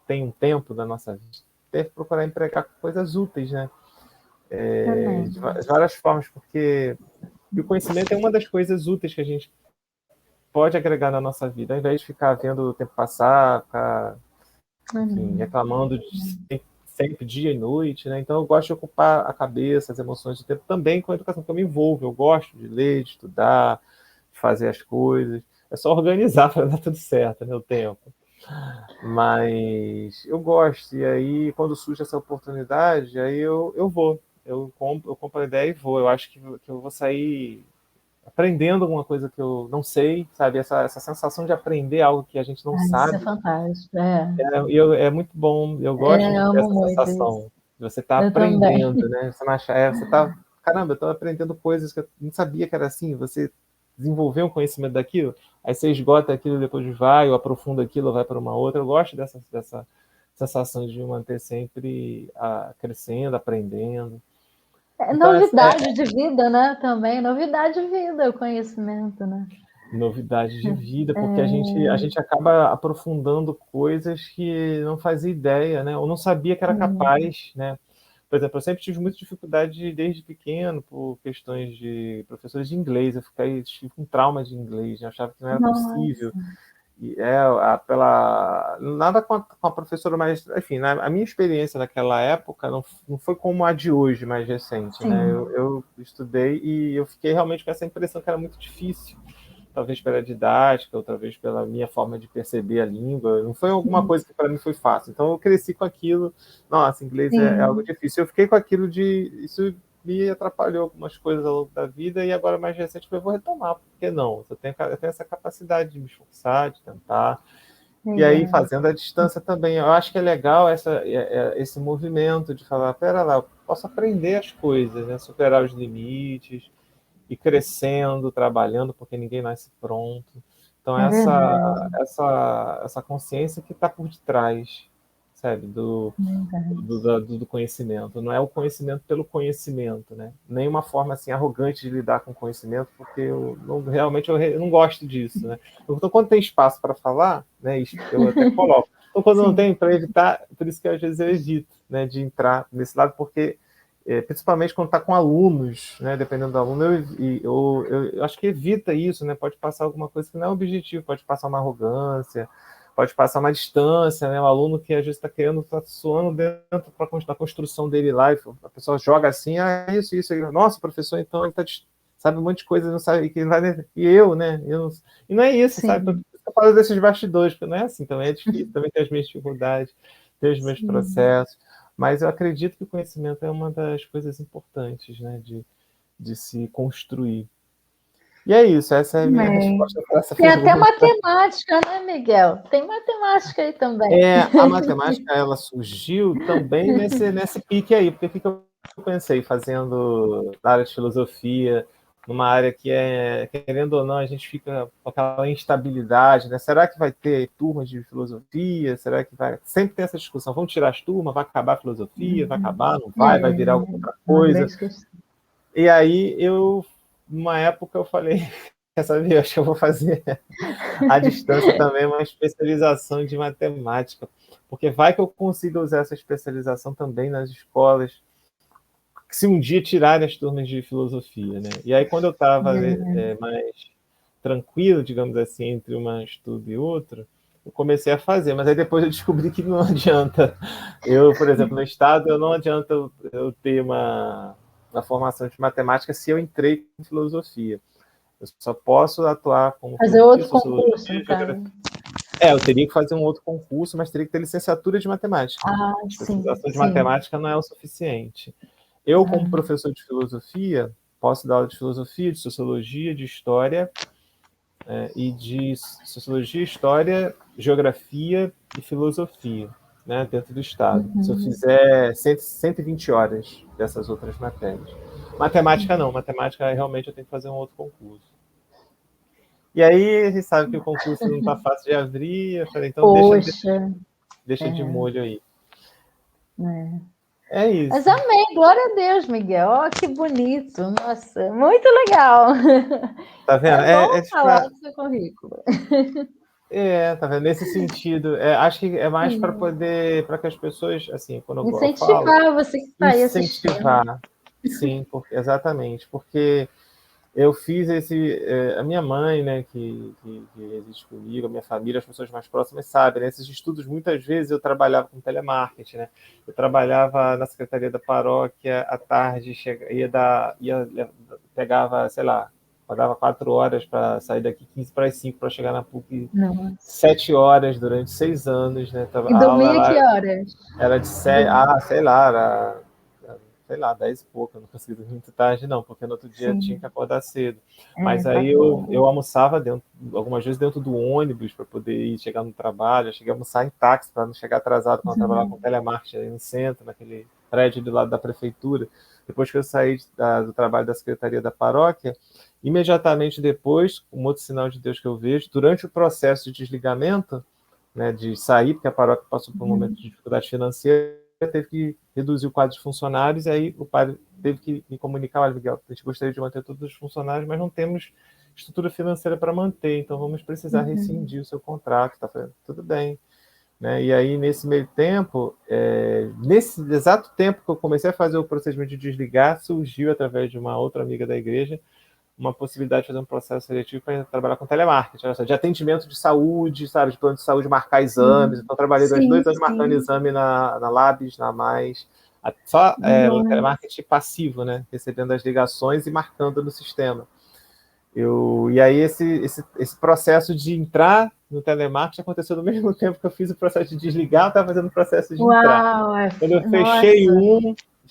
tem um tempo da nossa vida, deve procurar empregar coisas úteis, né? De várias formas, porque o conhecimento é uma das coisas úteis que a gente pode agregar na nossa vida, ao invés de ficar vendo o tempo passar, ficar enfim, reclamando sempre dia e noite, né? Então eu gosto de ocupar a cabeça, as emoções do tempo também com a educação, que eu me envolvo, eu gosto de ler, de estudar, de fazer as coisas, é só organizar para dar tudo certo, né, o tempo. Mas eu gosto, e aí quando surge essa oportunidade, aí eu vou, eu compro a ideia e vou. Eu acho que eu vou sair aprendendo alguma coisa que eu não sei, sabe? Essa sensação de aprender algo que a gente não sabe. Isso é fantástico, é muito bom, eu gosto dessa sensação. De você estar aprendendo, né? Você está caramba, eu estou aprendendo coisas que eu não sabia que era assim, você desenvolver um conhecimento daquilo, aí você esgota aquilo, depois vai, ou aprofunda aquilo, ou vai para uma outra. Eu gosto dessa sensação de me manter sempre crescendo, aprendendo. É Então, novidade de vida, né? Também, novidade de vida, o conhecimento, né? novidade de vida, porque a gente acaba aprofundando coisas que não fazia ideia, né? Ou não sabia que era capaz, né? Por exemplo, eu sempre tive muita dificuldade desde pequeno por questões de professores de inglês. Tive um trauma de inglês, eu achava que não era possível. Nossa. E nada com a professora, mas enfim, a minha experiência naquela época não foi como a de hoje, mais recente, né? Sim. Eu estudei e eu fiquei realmente com essa impressão que era muito difícil, talvez pela didática, ou talvez pela minha forma de perceber a língua. Não foi alguma coisa que para mim foi fácil. Então eu cresci com aquilo. Nossa, inglês é algo Sim. difícil. Eu fiquei com aquilo isso me atrapalhou algumas coisas ao longo da vida, e agora mais recente eu vou retomar, por que não? Eu tenho essa capacidade de me esforçar, de tentar. E aí, Legal. fazendo a distância também, eu acho que é legal esse movimento de falar, pera lá, eu posso aprender as coisas, né? Superar os limites, e crescendo, trabalhando, porque ninguém nasce pronto. Então, É verdade. essa consciência que está por detrás, sabe, Verdade. do conhecimento. Não é o conhecimento pelo conhecimento, né? Nem uma forma assim arrogante de lidar com o conhecimento, porque realmente eu não gosto disso, né? Então, quando tem espaço para falar, né, eu até coloco. Então, quando não Sim. tem, para evitar, por isso que às vezes eu evito, né, de entrar nesse lado, porque principalmente quando está com alunos, né, dependendo do aluno, eu acho que evita isso, né? Pode passar alguma coisa que não é objetivo, pode passar uma arrogância, pode passar uma distância, né? O aluno que às vezes está querendo, está suando dentro da construção dele lá, e a pessoa joga assim, isso, nossa, professor, então ele sabe um monte de coisa, não sabe, que vai, e eu, né? E não é isso, sabe? Sim. Eu falo desses bastidores, porque não é assim, também é difícil, também tem as minhas dificuldades, tem os meus Sim. processos, mas eu acredito que o conhecimento é uma das coisas importantes, né, de se construir. E é isso, essa é a minha Bem. resposta para essa Tem até pergunta. matemática, né, Miguel? Tem matemática aí também. A matemática, ela surgiu também nesse pique aí, porque o que eu pensei fazendo na área de filosofia, numa área que querendo ou não, a gente fica com aquela instabilidade, né? Será que vai ter turmas de filosofia? Será que vai? Sempre tem essa discussão, vamos tirar as turmas, vai acabar a filosofia, vai acabar, não vai virar alguma outra Uma coisa. grande questão. E aí numa época eu falei, quer saber, eu acho que eu vou fazer à distância também uma especialização de matemática, porque vai que eu consiga usar essa especialização também nas escolas, se um dia tirarem as turmas de filosofia, né? E aí quando eu estava mais tranquilo, digamos assim, entre um estudo e outro, eu comecei a fazer, mas aí depois eu descobri que não adianta. Por exemplo, no estado, não adianta eu ter uma formação de matemática se eu entrei em filosofia. Eu só posso atuar como Fazer filosofia, outro concurso, sociologia, no geografia. caso. Eu teria que fazer um outro concurso, mas teria que ter licenciatura de matemática. Ah, A sim, especialização de sim. matemática não é o suficiente. Eu, como professor de filosofia, posso dar aula de filosofia, de sociologia, de história, e de sociologia, história, geografia e filosofia, né, dentro do estado. Se eu fizer 120 horas dessas outras matérias. Matemática não, matemática realmente eu tenho que fazer um outro concurso. E aí a gente sabe que o concurso não está fácil de abrir, eu falei, então Poxa, deixa de molho aí. né? É Mas isso. amém, glória a Deus, Miguel. Ó, que bonito. Nossa, muito legal. Tá vendo? É bom Tipo, falar do seu currículo. tá vendo? Nesse sentido, acho que é mais para poder, para que as pessoas, assim, quando eu falo, Incentivar você que está aí assistindo. incentivar. Sim, exatamente, porque eu fiz a minha mãe, né, que existe comigo, a minha família, as pessoas mais próximas sabem, né, esses estudos, muitas vezes eu trabalhava com telemarketing, né, eu trabalhava na secretaria da paróquia, à tarde pegava, sei lá, pagava 4 horas para sair daqui, 15 para as 5 para chegar na PUC, Nossa. 7 horas durante 6 anos, né, E a aula dormia que lá horas? era de 7, sei lá, sei lá, 10 e pouco, eu não consegui dormir muito tarde, não, porque no outro dia tinha que Sim, acordar cedo. Mas para aí acordar. eu almoçava algumas vezes dentro do ônibus para poder ir chegar no trabalho, eu cheguei a almoçar em táxi para não chegar atrasado quando eu trabalhava com telemarketing aí no centro, prédio do lado da prefeitura, depois que eu saí do trabalho da Secretaria da Paróquia, imediatamente depois, um outro sinal de Deus que eu vejo, durante o processo de desligamento, né, de sair, porque a paróquia passou por um momento de dificuldade financeira, teve que reduzir o quadro de funcionários, e aí o padre teve que me comunicar: olha, Miguel, a gente gostaria de manter todos os funcionários, mas não temos estrutura financeira para manter, então vamos precisar rescindir o seu contrato. Tá falando, tudo bem. Né? E aí, nesse meio tempo, nesse exato tempo que eu comecei a fazer o procedimento de desligar, surgiu, através de uma outra amiga da igreja, uma possibilidade de fazer um processo seletivo para trabalhar com telemarketing, de atendimento de saúde, sabe, de plano de saúde, marcar exames. Então, trabalhei durante 2 anos marcando exame na Labs, na Mais, só telemarketing passivo, né, recebendo as ligações e marcando no sistema. E aí esse processo de entrar no telemarketing aconteceu no mesmo tempo que eu fiz o processo de desligar, eu estava fazendo o processo de entrar. Quando eu fechei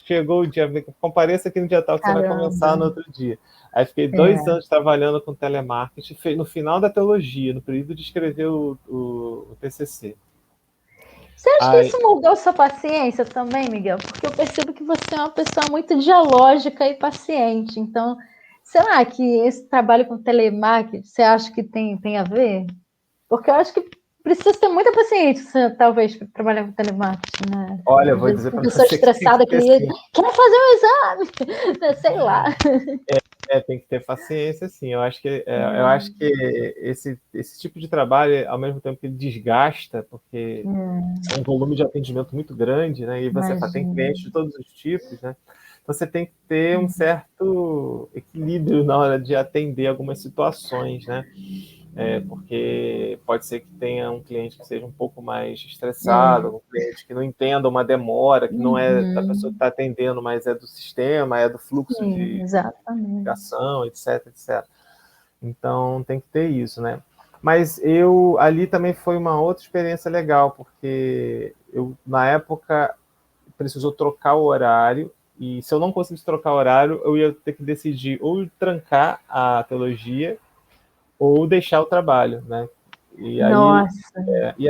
chegou o dia, compareça aqui no dia tal que você vai começar no outro dia. Aí fiquei 2 anos trabalhando com telemarketing, no final da teologia, no período de escrever o TCC. Você acha que isso mudou sua paciência também, Miguel? Porque eu percebo que você é uma pessoa muito dialógica e paciente. Então, será que esse trabalho com telemarketing, você acha que tem a ver? Porque eu acho que precisa ter muita paciência, talvez, para trabalhar com telemarketing, né? Olha, eu vou dizer para você. Pessoa estressada que quer fazer um exame, sei lá. Tem que ter paciência, sim. Eu acho que esse tipo de trabalho, ao mesmo tempo que ele desgasta, porque é um volume de atendimento muito grande, né? E você tem clientes de todos os tipos, né? Então você tem que ter um certo equilíbrio na hora de atender algumas situações, né? Porque pode ser que tenha um cliente que seja um pouco mais estressado, um cliente que não entenda uma demora, que não é da pessoa que está atendendo, mas é do sistema, é do fluxo de ligação, etc, etc. Então tem que ter isso, né? Mas ali também foi uma outra experiência legal, porque na época, precisou trocar o horário, e se eu não conseguisse trocar o horário, eu ia ter que decidir ou trancar a teologia, ou deixar o trabalho, né? E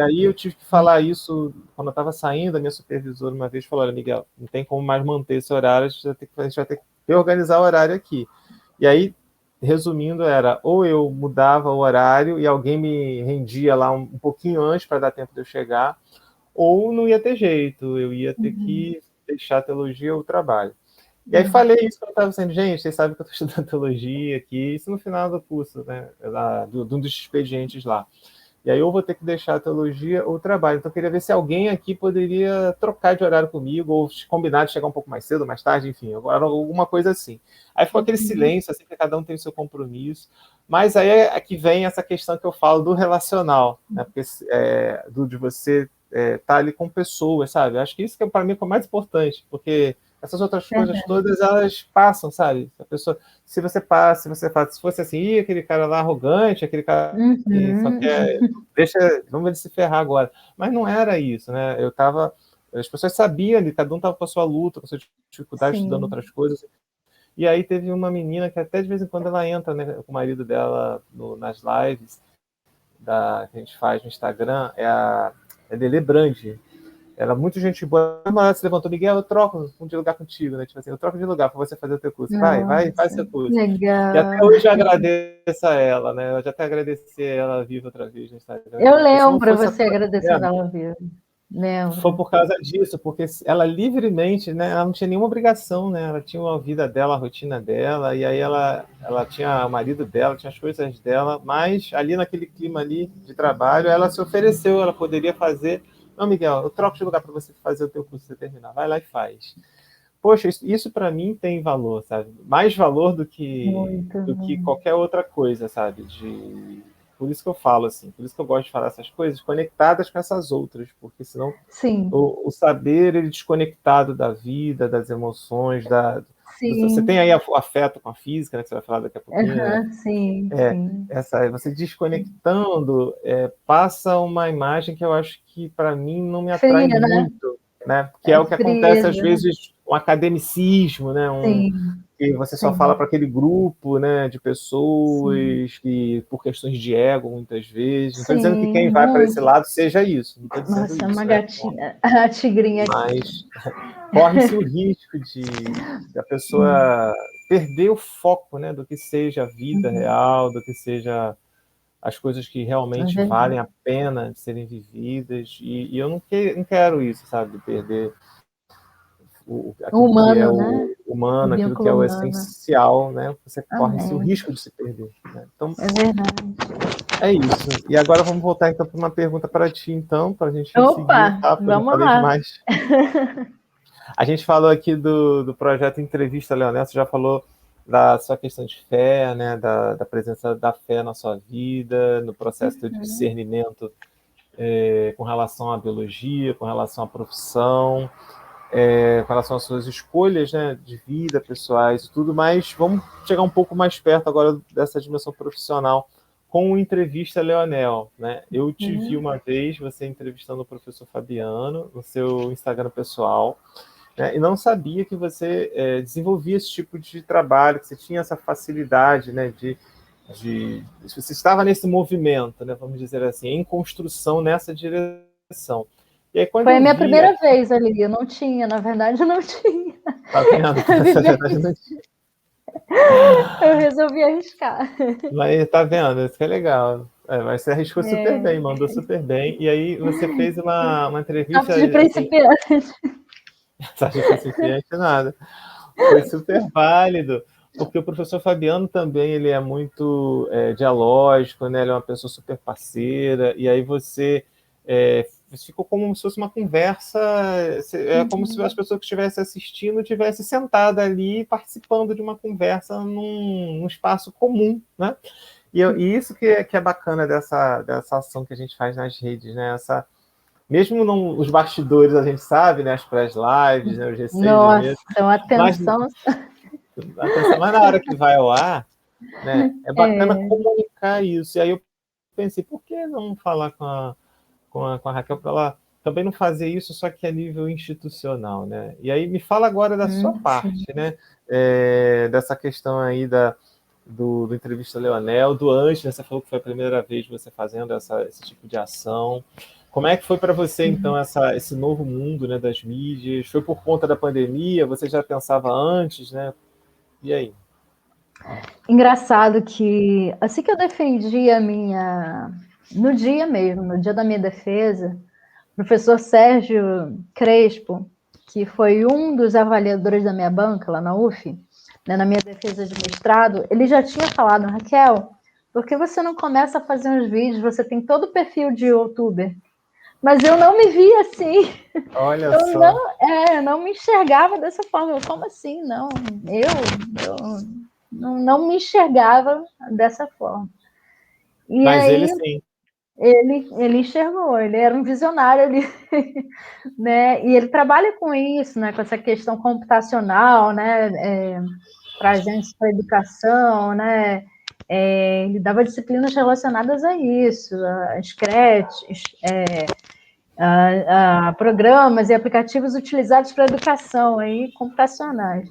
aí eu tive que falar isso quando eu estava saindo. A minha supervisora uma vez falou: olha, Miguel, não tem como mais manter esse horário, a gente vai ter que reorganizar o horário aqui. E aí, resumindo, era ou eu mudava o horário e alguém me rendia lá um pouquinho antes para dar tempo de eu chegar, ou não ia ter jeito, eu ia ter que deixar a teologia ou o trabalho. E aí falei isso quando eu estava dizendo: gente, vocês sabem que eu estou estudando teologia aqui, isso no final do curso, né, de um dos expedientes lá. E aí eu vou ter que deixar a teologia ou o trabalho. Então eu queria ver se alguém aqui poderia trocar de horário comigo, ou combinar de chegar um pouco mais cedo, mais tarde, enfim, alguma coisa assim. Aí ficou aquele silêncio, assim, que cada um tem o seu compromisso. Mas aí é que vem essa questão que eu falo do relacional, né, porque, de você estar ali com pessoas, sabe? Acho que isso que para mim é o mais importante, porque essas outras coisas todas, elas passam, sabe? A pessoa, se você fala, se fosse assim, aquele cara lá arrogante, aquele cara que só quer, vamos ele se ferrar agora. Mas não era isso, né? As pessoas sabiam ali, cada um estava com a sua luta, com a sua dificuldade, estudando outras coisas. E aí teve uma menina que até de vez em quando ela entra, né, com o marido dela nas lives que a gente faz no Instagram, é a Lele Brandi. Ela é muito gente boa. Uma hora se levantou: Miguel, eu troco de lugar contigo, né? Tipo assim, eu troco de lugar para você fazer o teu curso. Vai, faz seu curso. Legal. E até hoje eu agradeço a ela, né? Eu já até agradeci ela viva outra vez no Instagram. Eu lembro você agradecendo ela viva. Foi por causa disso, porque ela livremente, né? Ela não tinha nenhuma obrigação, né? Ela tinha a vida dela, a rotina dela, e aí ela tinha o marido dela, tinha as coisas dela, mas ali naquele clima ali de trabalho, ela se ofereceu, ela poderia fazer. Não, Miguel, eu troco de lugar para você fazer o teu curso, você terminar. Vai lá e faz. Poxa, isso para mim tem valor, sabe? Mais valor do que qualquer outra coisa, sabe? Por isso que eu falo assim, por isso que eu gosto de falar essas coisas conectadas com essas outras, porque senão o saber, ele desconectado da vida, das emoções, você tem aí o afeto com a física, né, que você vai falar daqui a pouquinho. Você desconectando, passa uma imagem que eu acho que para mim não me atrai muito, né? Que é o que acontece às vezes, um academicismo, né? que você só fala para aquele grupo, né, de pessoas que, por questões de ego, muitas vezes. Não estou dizendo que quem vai para esse lado seja isso, não estou dizendo Nossa, é isso, uma né? gatinha, a tigrinha aqui. Mas corre-se o risco de a pessoa perder o foco, né, do que seja a vida real, do que seja as coisas que realmente valem a pena de serem vividas. E eu não quero isso, sabe, de perder aquilo que é humano, o né? humano, aquilo que é Vínculo o humano. essencial, né? Você corre esse o Amém. risco de se perder, né? Então, É verdade. é isso. E agora vamos voltar então para uma pergunta para ti, então, para a gente seguir, Opa, tá? Porque eu já vamos falei lá. demais. A gente falou aqui do projeto Entrevista Leonel, você já falou da sua questão de fé, né? Da presença da fé na sua vida, no processo de discernimento com relação à biologia, com relação à profissão, com relação às suas escolhas, né, de vida, pessoais e tudo, mas vamos chegar um pouco mais perto agora dessa dimensão profissional com o Entrevista Leonel, né? Eu te vi uma vez, você entrevistando o professor Fabiano no seu Instagram pessoal, né, e não sabia que você desenvolvia esse tipo de trabalho, que você tinha essa facilidade, né, você estava nesse movimento, né, vamos dizer assim, em construção nessa direção. E aí, quando Foi a eu minha vi primeira vez ali, eu não tinha, na verdade, eu não tinha. Tá vendo? Essa verdade não tinha. Eu resolvi arriscar. Mas tá vendo? Isso que é legal. Mas você arriscou super bem, mandou super bem. E aí você fez uma entrevista, Status de assim, principiante. de principiante nada. Foi super válido, porque o professor Fabiano também ele é muito dialógico, né? Ele é uma pessoa super parceira, e aí você ficou como se fosse uma conversa, é como se as pessoas que estivessem assistindo tivessem sentado ali participando de uma conversa num espaço comum, né? E isso que é bacana dessa ação que a gente faz nas redes, né? Mesmo os bastidores a gente sabe, né? As pré-lives, né? Os receios Nossa, mesmo, então mas atenção. na hora que vai ao ar, né? É bacana comunicar isso. E aí eu pensei, por que não falar com a Raquel para ela também não fazer isso, só que a nível institucional, né? E aí me fala agora da sua parte, né? Dessa questão aí do Entrevista Leonel, do antes, né? Você falou que foi a primeira vez você fazendo esse tipo de ação. Como é que foi para você, então, esse novo mundo, né, das mídias? Foi por conta da pandemia? Você já pensava antes, né? E aí? Engraçado que assim que eu defendi a minha... No dia mesmo, no dia da minha defesa, o professor Sérgio Crespo, que foi um dos avaliadores da minha banca lá na UF, né, na minha defesa de mestrado, ele já tinha falado, Raquel, por que você não começa a fazer uns vídeos? Você tem todo o perfil de youtuber. Mas eu não me via assim. Olha Eu só. não me enxergava dessa forma. Eu, como assim? Não, eu não me enxergava dessa forma. E Mas ele aí sim. ele enxergou, ele era um visionário ali, né? E ele trabalha com isso, né? Com essa questão computacional, né? Trazendo para a educação, né? Ele dava disciplinas relacionadas a isso, a Scratch, a programas e aplicativos utilizados para educação aí, computacionais.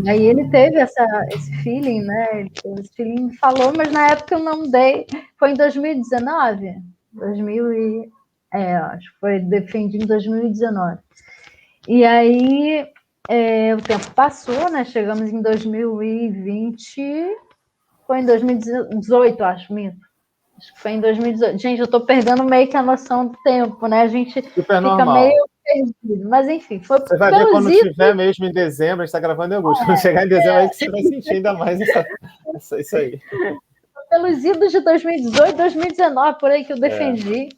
E aí ele teve esse feeling, né? Ele teve esse feeling, falou, mas na época eu não dei. Foi em 2019? 2000 e, acho que foi defendido em 2019. E aí o tempo passou, né? Chegamos em 2020, foi em 2018, acho mesmo. Acho que foi em 2018. Gente, eu tô perdendo meio que a noção do tempo, né? A gente Super fica normal. meio perdido. Mas enfim, foi Você vai ver pelos quando idos. tiver mesmo em dezembro, a gente está gravando em agosto. Quando chegar em dezembro, aí que você vai sentir ainda mais isso aí. Pelos idos de 2018, 2019, por aí que eu defendi.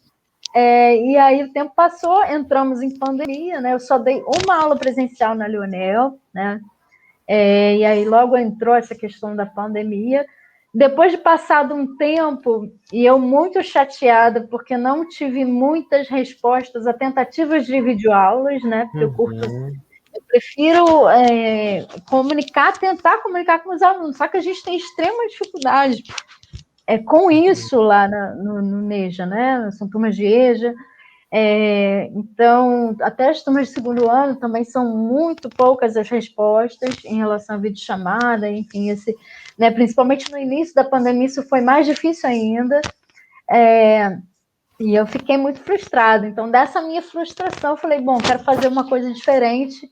E aí o tempo passou, entramos em pandemia, né? Eu só dei uma aula presencial na Leonel, né? E aí logo entrou essa questão da pandemia. Depois de passado um tempo, e eu muito chateada, porque não tive muitas respostas a tentativas de videoaulas, né? Porque eu prefiro tentar comunicar com os alunos, só que a gente tem extrema dificuldade com isso lá no NEJA, né? São turmas de EJA. Então, até as turmas de segundo ano também são muito poucas as respostas em relação à videochamada, enfim, né, principalmente no início da pandemia, isso foi mais difícil ainda, e eu fiquei muito frustrada. Então, dessa minha frustração, eu falei, bom, quero fazer uma coisa diferente.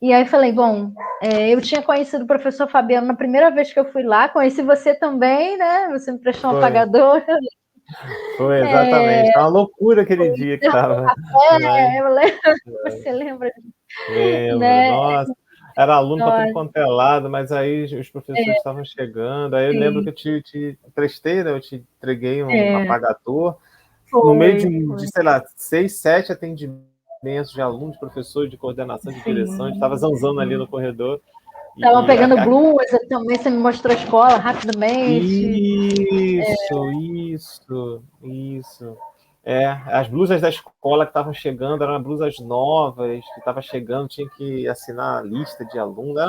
E aí falei, bom, eu tinha conhecido o professor Fabiano na primeira vez que eu fui lá, conheci você também, né? Você me prestou um apagador. Foi, exatamente. Tá uma loucura aquele dia que tava. Eu lembro, você lembra? Lembro, Né? nossa. Era aluno para tudo Nossa, quanto é lado, mas aí os professores estavam chegando. Aí eu lembro sim, que eu te emprestei, né? Eu te entreguei um apagador. No meio foi, sei lá, 6, 7 atendimentos de alunos, professores, de coordenação, de direção. A gente estava zanzando ali no corredor. Estava pegando blusa também, você me mostrou a escola rapidamente. Isso. As blusas da escola que estavam chegando eram blusas novas, que estavam chegando, tinha que assinar a lista de alunos.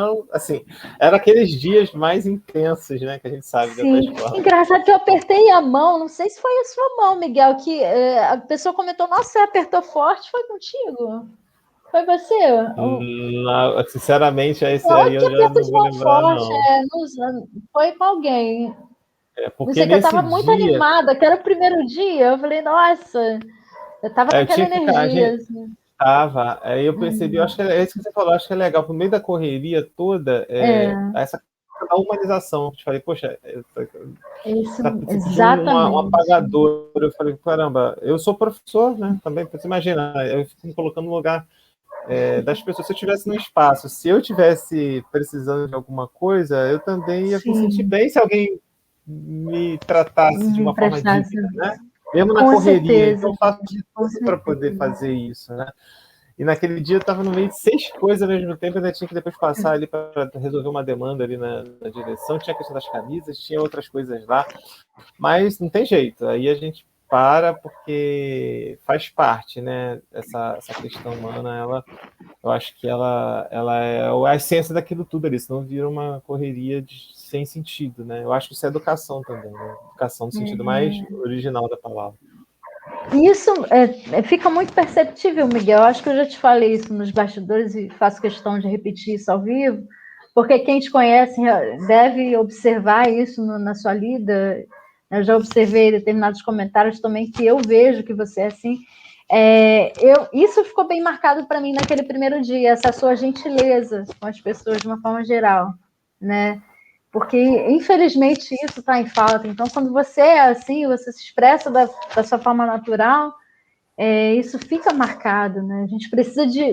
Era aqueles dias mais intensos, né, que a gente sabe da escola. Engraçado que eu apertei a mão, não sei se foi a sua mão, Miguel, que a pessoa comentou, nossa, você apertou forte, foi contigo? Foi você? Não, sinceramente, esse aí Olha que eu já aperto não de vou mão lembrar, forte, não. foi com alguém. Não Porque sei que eu nesse estava muito dia... animada, que era o primeiro dia, eu falei, nossa, eu estava eu naquela tinha que ficar, energia. Assim. aí eu percebi, eu acho que é isso que você falou, acho que é legal, por meio da correria toda, essa da humanização. Eu te falei, poxa, Isso, você pediu um exatamente. apagador. Eu falei, caramba, eu sou professor, né? Também, você imagina, eu fico me colocando no lugar das pessoas. Se eu estivesse no espaço, se eu estivesse precisando de alguma coisa, eu também ia me sentir bem se alguém me tratasse de Me uma forma prestasse. digna, né? Mesmo na Com correria. certeza. Então, eu faço de tudo para poder fazer isso, né? E naquele dia eu estava no meio de 6 coisas ao mesmo tempo, ainda tinha que depois passar ali para resolver uma demanda ali na direção, tinha a questão das camisas, tinha outras coisas lá, mas não tem jeito, aí a gente para porque faz parte, né? Essa questão humana, eu acho que ela é a essência daquilo tudo ali, senão vira uma correria sem sentido, né? Eu acho que isso é educação também, né? Educação no sentido mais original da palavra. Isso fica muito perceptível, Miguel. Eu acho que eu já te falei isso nos bastidores e faço questão de repetir isso ao vivo, porque quem te conhece deve observar isso na sua lida. Eu já observei determinados comentários também que eu vejo que você é assim. Isso ficou bem marcado para mim naquele primeiro dia, essa sua gentileza com as pessoas de uma forma geral, né? Porque, infelizmente, isso está em falta. Então, quando você é assim, você se expressa da sua forma natural, isso fica marcado, né? A gente precisa de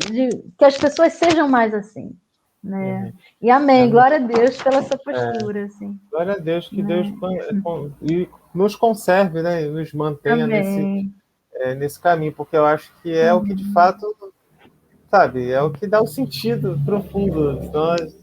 que as pessoas sejam mais assim, né? E amém, glória a Deus pela sua postura, assim. Glória a Deus, que Deus nos conserve, né? E nos mantenha nesse caminho, porque eu acho que é o que de fato, sabe, é o que dá o sentido profundo,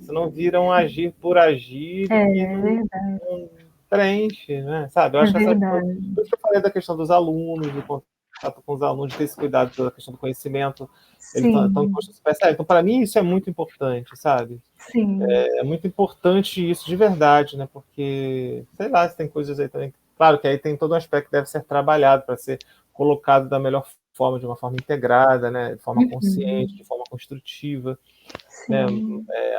senão vira um agir por agir que não preenche, né? Sabe? Eu acho que por isso que eu falei da questão dos alunos, do contato com os alunos, de ter esse cuidado pela questão do conhecimento, eles estão em constante super. Então, para mim, isso é muito importante, sabe? Sim. É muito importante isso de verdade, né? Porque, sei lá, se tem coisas aí também. Claro que aí tem todo um aspecto que deve ser trabalhado para ser colocado da melhor forma, de uma forma integrada, né? De forma consciente, de forma construtiva. Né?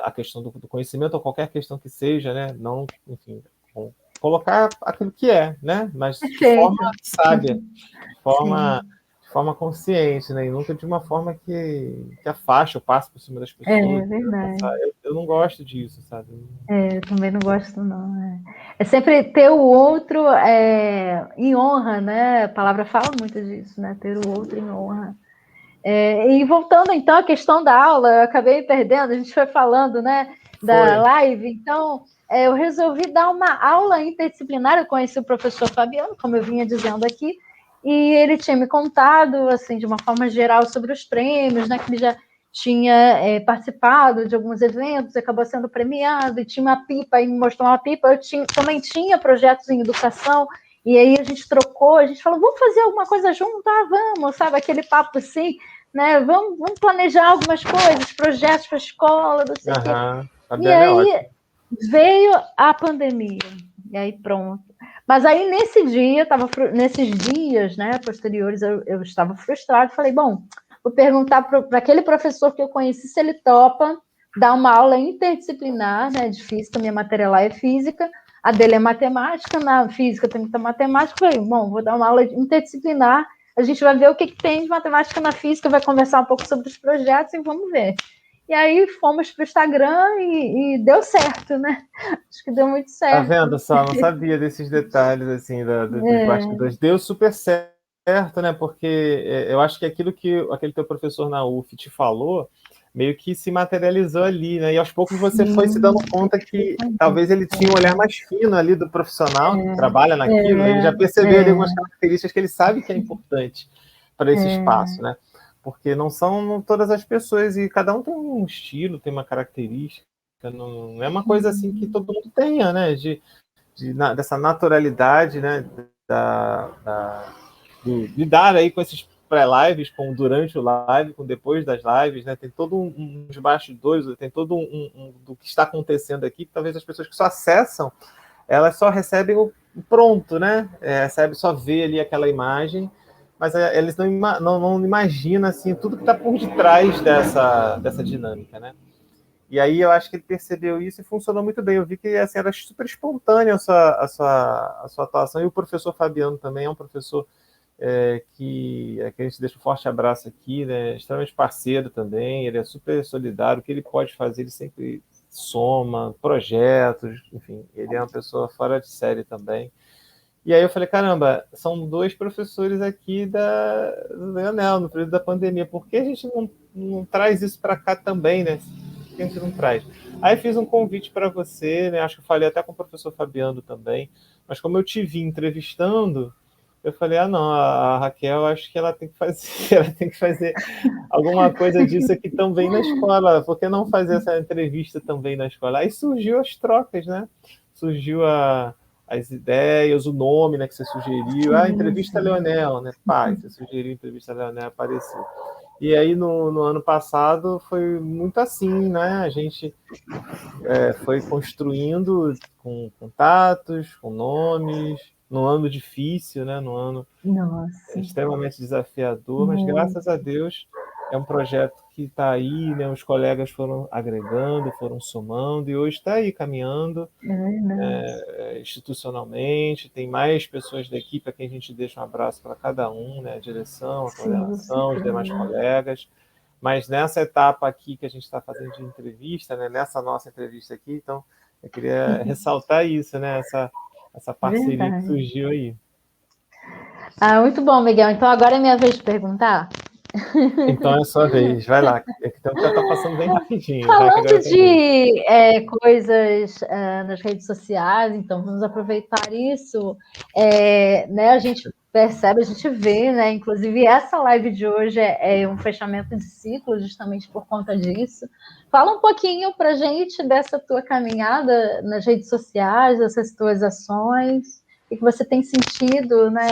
A questão do conhecimento, ou qualquer questão que seja, né? Não, enfim, colocar aquilo que é, né? Mas de forma sábia, de forma consciente, né? E nunca de uma forma que afaste ou passe por cima das pessoas. É verdade. Eu não gosto disso, sabe? Eu também não gosto, não. É sempre ter o outro em honra, né? A palavra fala muito disso, né? Ter o outro em honra. E voltando, então, à questão da aula, eu acabei me perdendo, a gente foi falando, né? Da live, então... eu resolvi dar uma aula interdisciplinar, eu conheci o professor Fabiano, como eu vinha dizendo aqui, e ele tinha me contado, assim, de uma forma geral, sobre os prêmios, né, que ele já tinha participado de alguns eventos, acabou sendo premiado, e tinha uma pipa, e me mostrou uma pipa, também tinha projetos em educação, e aí a gente trocou, a gente falou, vamos fazer alguma coisa junto? Vamos, sabe, aquele papo assim, né, vamos planejar algumas coisas, projetos para a escola, não sei o quê. E aí veio a pandemia, e aí pronto. Mas aí, nesses dias, né, posteriores, eu estava frustrada. Falei, bom, vou perguntar para aquele professor que eu conheci se ele topa dar uma aula interdisciplinar, né, de física. Minha matéria lá é física, a dele é matemática. Na física tem muita matemática. Falei, bom, vou dar uma aula interdisciplinar. A gente vai ver o que tem de matemática na física, vai conversar um pouco sobre os projetos e vamos ver. E aí fomos para o Instagram e deu certo, né? Acho que deu muito Tá certo. vendo só? Não sabia desses detalhes, assim, dos bastidores. Deu super certo, né? Porque eu acho que aquilo que aquele teu professor na UF te falou, meio que se materializou ali, né? E aos poucos você foi se dando conta que talvez ele tinha um olhar mais fino ali do profissional que trabalha naquilo, ele já percebeu ali algumas características que ele sabe que é importante para esse espaço, né? Porque não são todas as pessoas, e cada um tem um estilo, tem uma característica. Não é uma coisa assim que todo mundo tenha, né? Dessa naturalidade, né? De lidar aí com esses pré-lives, com durante o live, com depois das lives, né? Tem todo uns bastidores, tem todo do que está acontecendo aqui, que talvez as pessoas que só acessam, elas só recebem o pronto, né? Recebe, só vê ali aquela imagem, mas eles não imaginam assim, tudo que está por detrás dessa dinâmica, né? E aí eu acho que ele percebeu isso e funcionou muito bem. Eu vi que assim, era super espontânea a sua atuação. E o professor Fabiano também é um professor que a gente deixa um forte abraço aqui, né? Extremamente parceiro também. Ele é super solidário. O que ele pode fazer, ele sempre soma projetos. Enfim, ele é uma pessoa fora de série também. E aí eu falei, caramba, são 2 professores aqui do Leonel, no período da pandemia. Por que a gente não traz isso para cá também, né? Por que a gente não traz? Aí fiz um convite para você, né? Acho que eu falei até com o professor Fabiano também. Mas como eu te vi entrevistando, eu falei, não, a Raquel, acho que ela tem que fazer, ela tem que fazer alguma coisa disso aqui também na escola. Por que não fazer essa entrevista também na escola? Aí surgiu as trocas, né? Surgiu as ideias, o nome, né, que você sugeriu. Entrevista Leonel, né? Pai, você sugeriu entrevista Leonel, apareceu. E aí, no ano passado, foi muito assim, né? A gente foi construindo com contatos, com nomes, num ano difícil, né? Num ano extremamente desafiador, mas graças a Deus é um projeto que está aí, né? Os colegas foram agregando, foram somando, e hoje está aí caminhando institucionalmente. Tem mais pessoas da equipe a quem a gente deixa um abraço para cada um, né? A direção, a coordenação, os demais colegas. Mas nessa etapa aqui que a gente está fazendo de entrevista, né? Nessa nossa entrevista aqui, então eu queria ressaltar isso, né? Essa parceria que surgiu aí. Muito bom, Miguel. Então agora é minha vez de perguntar? Então é a sua vez, vai lá. É que o tempo já está passando bem rapidinho. Falando de coisas nas redes sociais, então vamos aproveitar isso. Né, a gente percebe, a gente vê, né? Inclusive essa live de hoje é um fechamento de ciclo, justamente por conta disso. Fala um pouquinho para a gente dessa tua caminhada nas redes sociais, dessas tuas ações, o que você tem sentido, né,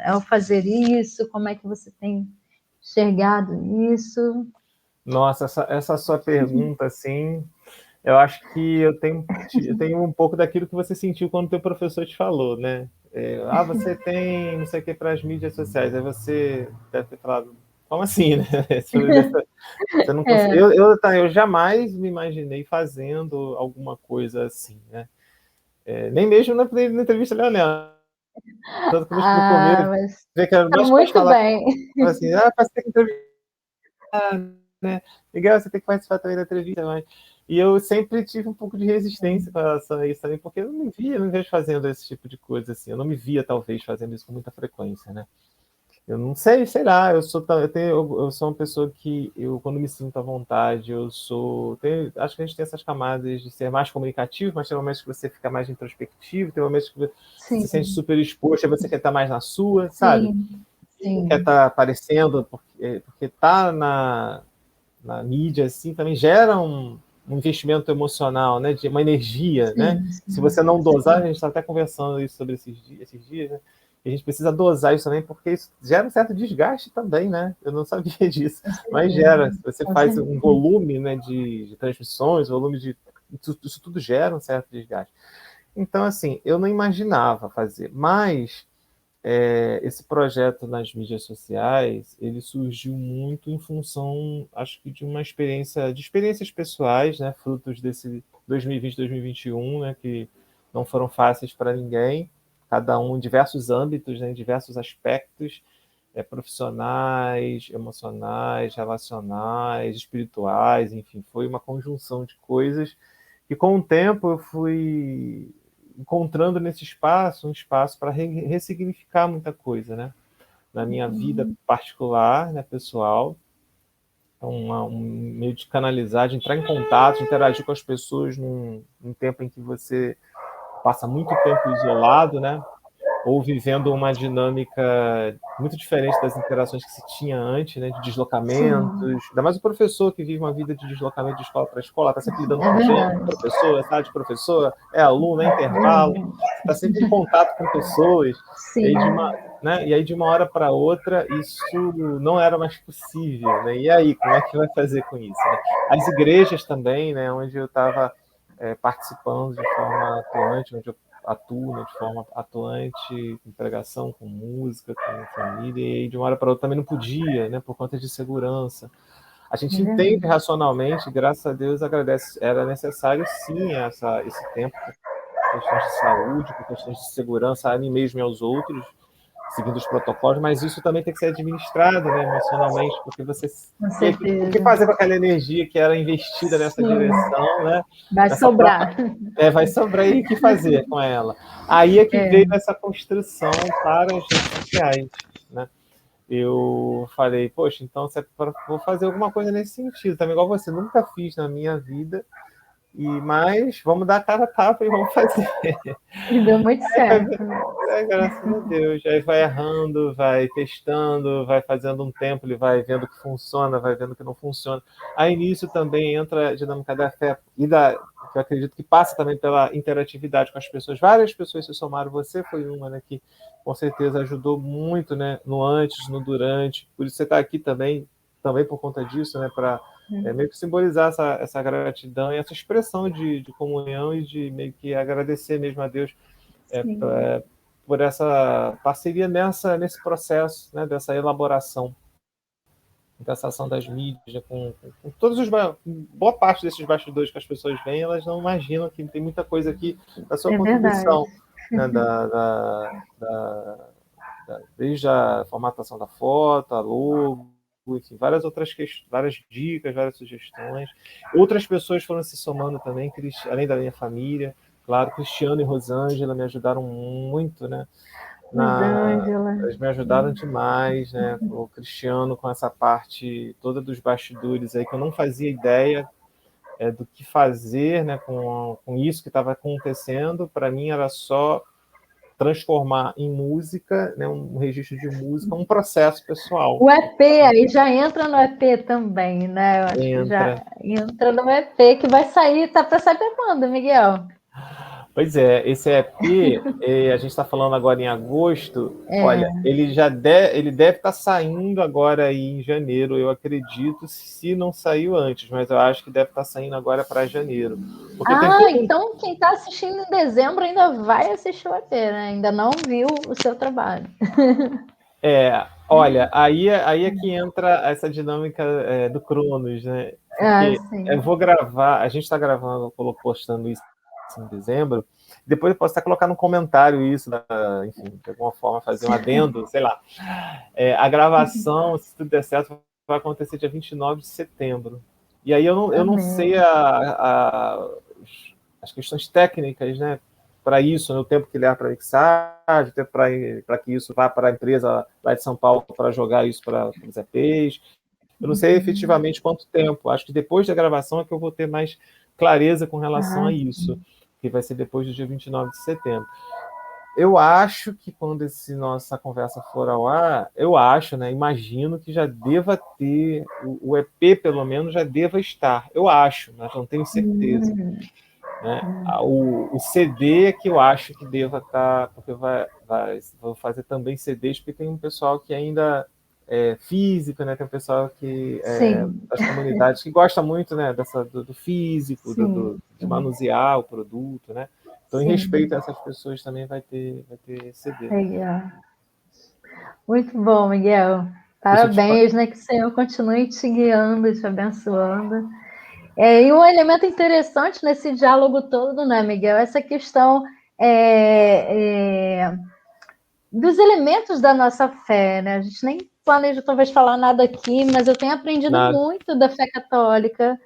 ao fazer isso, como é que você tem enxergado isso? Nossa, essa sua pergunta, assim, eu acho que eu tenho um pouco daquilo que você sentiu quando o teu professor te falou, né? Você tem não sei o que para as mídias sociais. Aí você deve ter falado, como assim, né? Você não consegue... eu jamais me imaginei fazendo alguma coisa assim, né? Nem mesmo na entrevista Leonel. Tanto que no começo, Mas vê que era tá mais para muito falar bem. assim, você tem que entrevistar, né? Miguel, você tem que participar também da entrevista, mas... E eu sempre tive um pouco de resistência com relação a isso também, porque eu não me vejo fazendo esse tipo de coisa assim. Eu não me via, talvez, fazendo isso com muita frequência, né? Eu não sei lá, eu sou uma pessoa que, quando me sinto à vontade, acho que a gente tem essas camadas de ser mais comunicativo, mas tem momentos que você fica mais introspectivo, tem momentos que você se sente super exposto, aí você quer estar mais na sua, sabe? Não quer estar aparecendo, porque tá na mídia, assim, também gera um investimento emocional, né? De uma energia, né? Se você não dosar, a gente está até conversando isso sobre esses dias, né? A gente precisa dosar isso também, porque isso gera um certo desgaste também, né? Eu não sabia disso, mas gera. Se você faz um volume, né, de transmissões, volume de... Isso tudo gera um certo desgaste. Então, assim, eu não imaginava fazer, mas esse projeto nas mídias sociais, ele surgiu muito em função, acho que de de experiências pessoais, né, frutos desse 2020, 2021, né, que não foram fáceis para ninguém, cada um em diversos âmbitos, né, em diversos aspectos, profissionais, emocionais, relacionais, espirituais, enfim, foi uma conjunção de coisas que com o tempo eu fui encontrando nesse espaço um espaço para ressignificar muita coisa, né? Na minha vida particular, né, pessoal, um meio de canalizar, de entrar em contato, de interagir com as pessoas num tempo em que você passa muito tempo isolado, né? Ou vivendo uma dinâmica muito diferente das interações que se tinha antes, né, de deslocamentos. Sim, Ainda mais o professor que vive uma vida de deslocamento de escola para escola, está sempre lidando é com gente, verdade. professor, é sala de professor, é aluno, é intervalo, você está sempre em contato com pessoas, e Sim, aí de uma hora para outra isso não era mais possível, né? E aí, como é que vai fazer com isso? Né? As igrejas também, né, onde eu estava participando de forma atuante, onde eu atuo, né, de forma atuante, com pregação, com música, com família, e aí de uma hora para outra também não podia, né, por conta de segurança. A é gente entende verdade. racionalmente, graças a Deus, agradece, era necessário sim esse tempo por questões de saúde, por questões de segurança a mim mesmo e aos outros, seguindo os protocolos, mas isso também tem que ser administrado, né, emocionalmente, porque você Com e aí, o que certeza. fazer com aquela energia que era investida nessa Sim, direção, né? vai Nessa troca, sobrar. vai sobrar e o que fazer com ela? Aí é que veio É, essa construção para as redes sociais, né? Eu falei, poxa, então vou fazer alguma coisa nesse sentido, também igual você, nunca fiz na minha vida, mas vamos dar a cara a tapa e vamos fazer. e deu muito certo. Graças a Deus. Aí vai errando, vai testando, vai fazendo um tempo, ele vai vendo que funciona, vai vendo que não funciona. Aí nisso também entra a dinâmica da fé que eu acredito que passa também pela interatividade com as pessoas. Várias pessoas se somaram, você foi uma, né, que com certeza ajudou muito, né, no antes, no durante. Por isso você está aqui também por conta disso, né, para meio que simbolizar essa gratidão e essa expressão de comunhão e de meio que agradecer mesmo a Deus Sim, por essa parceria nesse processo, né, dessa elaboração, dessa ação das mídias, com todos boa parte desses bastidores que as pessoas veem, elas não imaginam que tem muita coisa aqui da sua é verdade. contribuição, né, desde a formatação da foto, a logo, enfim, várias dicas, várias sugestões. Outras pessoas foram se somando também, além da minha família, claro, Cristiano e Rosângela me ajudaram muito, né? Rosângela. Eles me ajudaram demais, né? O Cristiano com essa parte toda dos bastidores aí que eu não fazia ideia do que fazer, né? Com isso que estava acontecendo, para mim era só transformar em música, né? Um registro de música, um processo pessoal. O EP aí já entra no EP também, né? Eu acho que já Entra. entra no EP que vai sair, tá para saber quando, Miguel? Pois é, esse EP, a gente está falando agora em agosto. Olha, É. ele deve estar saindo agora aí em janeiro, eu acredito, se não saiu antes, mas eu acho que deve estar saindo agora para janeiro. Porque tem Ah, todo um. então quem está assistindo em dezembro ainda vai assistir o EP, né? Ainda não viu o seu trabalho. Olha, aí é que entra essa dinâmica do Cronos, né? Ah, Porque eu sim. vou gravar, a gente está gravando, postando isso em dezembro, depois eu posso até colocar no comentário isso, enfim, de alguma forma fazer um adendo, sei lá. A gravação, se tudo der certo, vai acontecer dia 29 de setembro. E aí eu não sei Amém. as questões técnicas, né? Para isso, né, o tempo que leva para mixagem, o tempo para que isso vá para a empresa lá de São Paulo para jogar isso para os EPs. Eu não sei efetivamente quanto tempo. Acho que depois da gravação é que eu vou ter mais clareza com relação Ah, a isso, que vai ser depois do dia 29 de setembro. Eu acho que quando nossa conversa for ao ar, eu acho, né? Imagino que já deva ter, o EP pelo menos já deva estar. Eu acho, mas não tenho certeza. Né? O CD é que eu acho que deva estar, porque vou fazer também CDs, porque tem um pessoal que ainda é físico, né? Tem um pessoal que sim, das comunidades que gosta muito, né? Do físico, sim, de manusear o produto, né? Então, em respeito a essas pessoas também vai ter CD. Legal. Muito bom, Miguel. Parabéns, né? Que o Senhor continue te guiando, te abençoando. E um elemento interessante nesse diálogo todo, né, Miguel? Essa questão dos elementos da nossa fé, né? A gente nem planeja talvez falar nada aqui, mas eu tenho aprendido muito da fé católica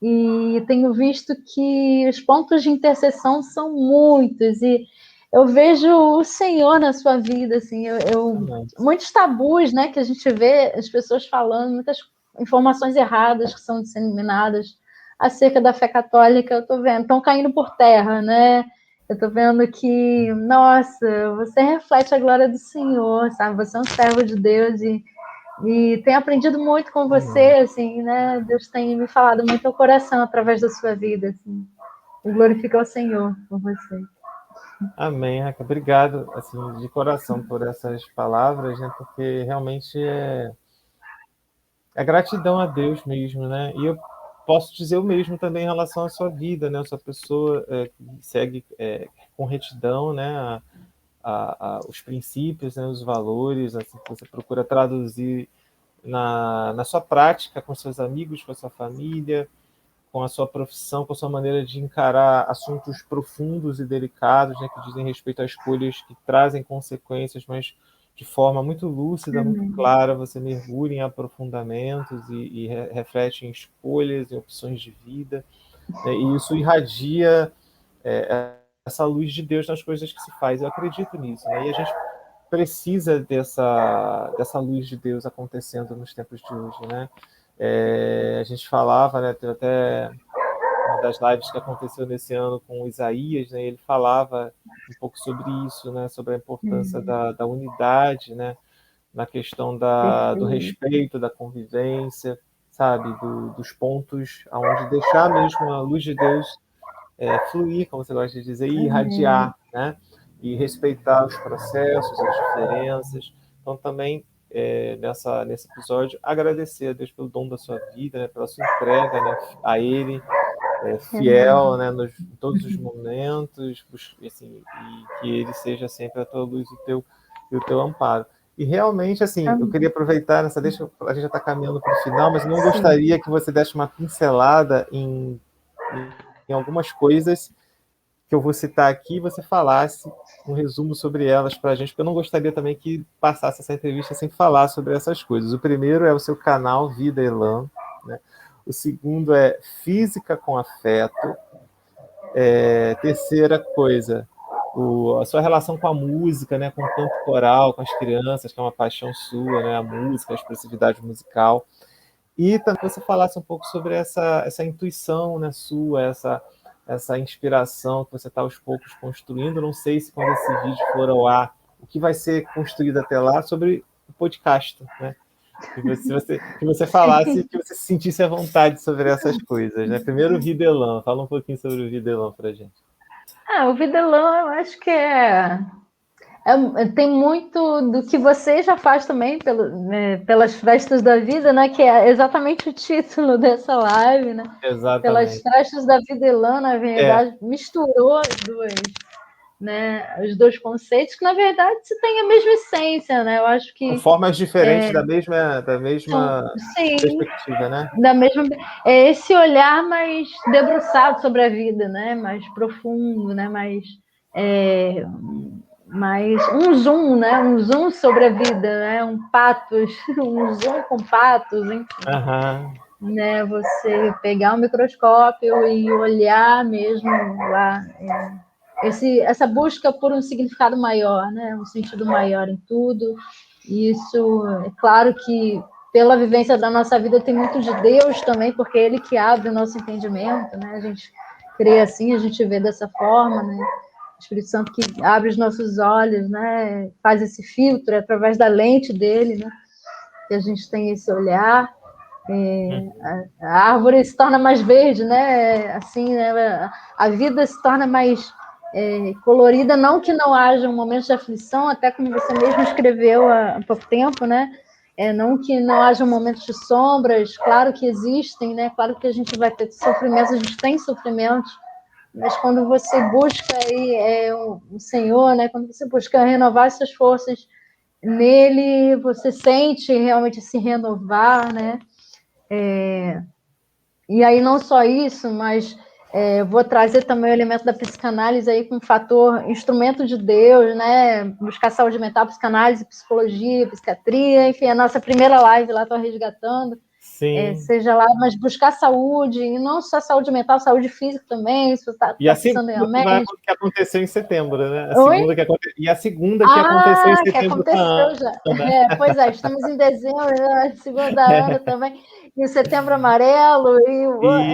e tenho visto que os pontos de intercessão são muitos e eu vejo o Senhor na sua vida, assim, muitos tabus, né, que a gente vê as pessoas falando, muitas informações erradas que são disseminadas acerca da fé católica, eu estou vendo, estão caindo por terra, né? Eu estou vendo que, nossa, você reflete a glória do Senhor, sabe? Você é um servo de Deus e tenho aprendido muito com você, assim, né? Deus tem me falado muito ao coração através da sua vida, assim. Eu glorifico ao Senhor por você. Amém, Raquel. Obrigado, assim, de coração por essas palavras, né? Porque realmente é gratidão a Deus mesmo, né? E eu posso dizer o mesmo também em relação à sua vida, né? Essa pessoa que segue com retidão, né? Os princípios, né? Os valores, assim, que você procura traduzir na sua prática com seus amigos, com a sua família, com a sua profissão, com a sua maneira de encarar assuntos profundos e delicados, né, que dizem respeito a escolhas que trazem consequências, mas de forma muito lúcida, muito clara, você mergulha em aprofundamentos e reflete em escolhas e opções de vida, né, e isso irradia essa luz de Deus nas coisas que se faz. Eu acredito nisso, né, e a gente precisa dessa luz de Deus acontecendo nos tempos de hoje, né? A gente falava, né, teve até uma das lives que aconteceu nesse ano com o Isaías, né, ele falava um pouco sobre isso, né, sobre a importância da unidade, né, na questão do respeito, da convivência, sabe, dos pontos aonde deixar mesmo a luz de Deus fluir, como você gosta de dizer, e irradiar, né, e respeitar os processos, as diferenças. Então, também, nesse episódio, agradecer a Deus pelo dom da sua vida, né, pela sua entrega, né, a Ele, fiel, né, em todos os momentos, assim, e que Ele seja sempre a tua luz e o teu amparo. E realmente, assim, eu queria aproveitar deixa a gente já está caminhando para o final, mas não gostaria que você desse uma pincelada em algumas coisas que eu vou citar aqui e você falasse um resumo sobre elas para a gente, porque eu não gostaria também que passasse essa entrevista sem falar sobre essas coisas. O primeiro é o seu canal Vida Elan, né? O segundo é Física com Afeto. Terceira coisa, a sua relação com a música, né? Com o canto coral, com as crianças, que é uma paixão sua, né? A música, a expressividade musical. E também você falasse um pouco sobre essa intuição, né, sua, essa inspiração que você está aos poucos construindo. Não sei se quando esse vídeo for ao ar, o que vai ser construído até lá sobre o podcast, né? Que você falasse, que você se sentisse à vontade sobre essas coisas, né? Primeiro o Videlan, fala um pouquinho sobre o Videlan para a gente. O Videlan, eu acho que tem muito do que você já faz também pelas festas da vida, né? Que é exatamente o título dessa live, né? Exatamente. Pelas festas da vida Elan, na verdade, misturou os dois conceitos, que na verdade se tem a mesma essência, né? Eu acho que com formas diferentes da mesma perspectiva, né? Esse olhar mais debruçado sobre a vida, né? Mais profundo, né? Mais um zoom, né? Um zoom sobre a vida, né? Um zoom com patos, enfim. Né? Você pegar um microscópio e olhar mesmo lá. Essa busca por um significado maior, né? Um sentido maior em tudo. Isso, é claro que pela vivência da nossa vida tem muito de Deus também, porque é Ele que abre o nosso entendimento, né? A gente crê assim, a gente vê dessa forma, né? O Espírito Santo que abre os nossos olhos, né? Faz esse filtro através da lente dele, né? Que a gente tem esse olhar. A árvore se torna mais verde, né? Assim, né? A vida se torna mais colorida, não que não haja um momento de aflição, até como você mesmo escreveu há pouco tempo, né? Não que não haja momentos de sombras, claro que existem, né? Claro que a gente vai ter sofrimentos, a gente tem sofrimentos, mas quando você busca aí o Senhor, né? Quando você busca renovar suas forças nele, você sente realmente se renovar, né? E aí não só isso, mas vou trazer também o elemento da psicanálise aí com o fator instrumento de Deus, né? Buscar saúde mental, psicanálise, psicologia, psiquiatria, enfim, a nossa primeira live lá estou resgatando. Sim. Seja lá, mas buscar saúde, e não só saúde mental, saúde física também, se você está E a precisando ir ao segunda médico. que aconteceu em setembro, né? Oi? E a segunda que aconteceu em Que setembro aconteceu já. Pois é, estamos em dezembro, né, segunda ano também, e setembro amarelo,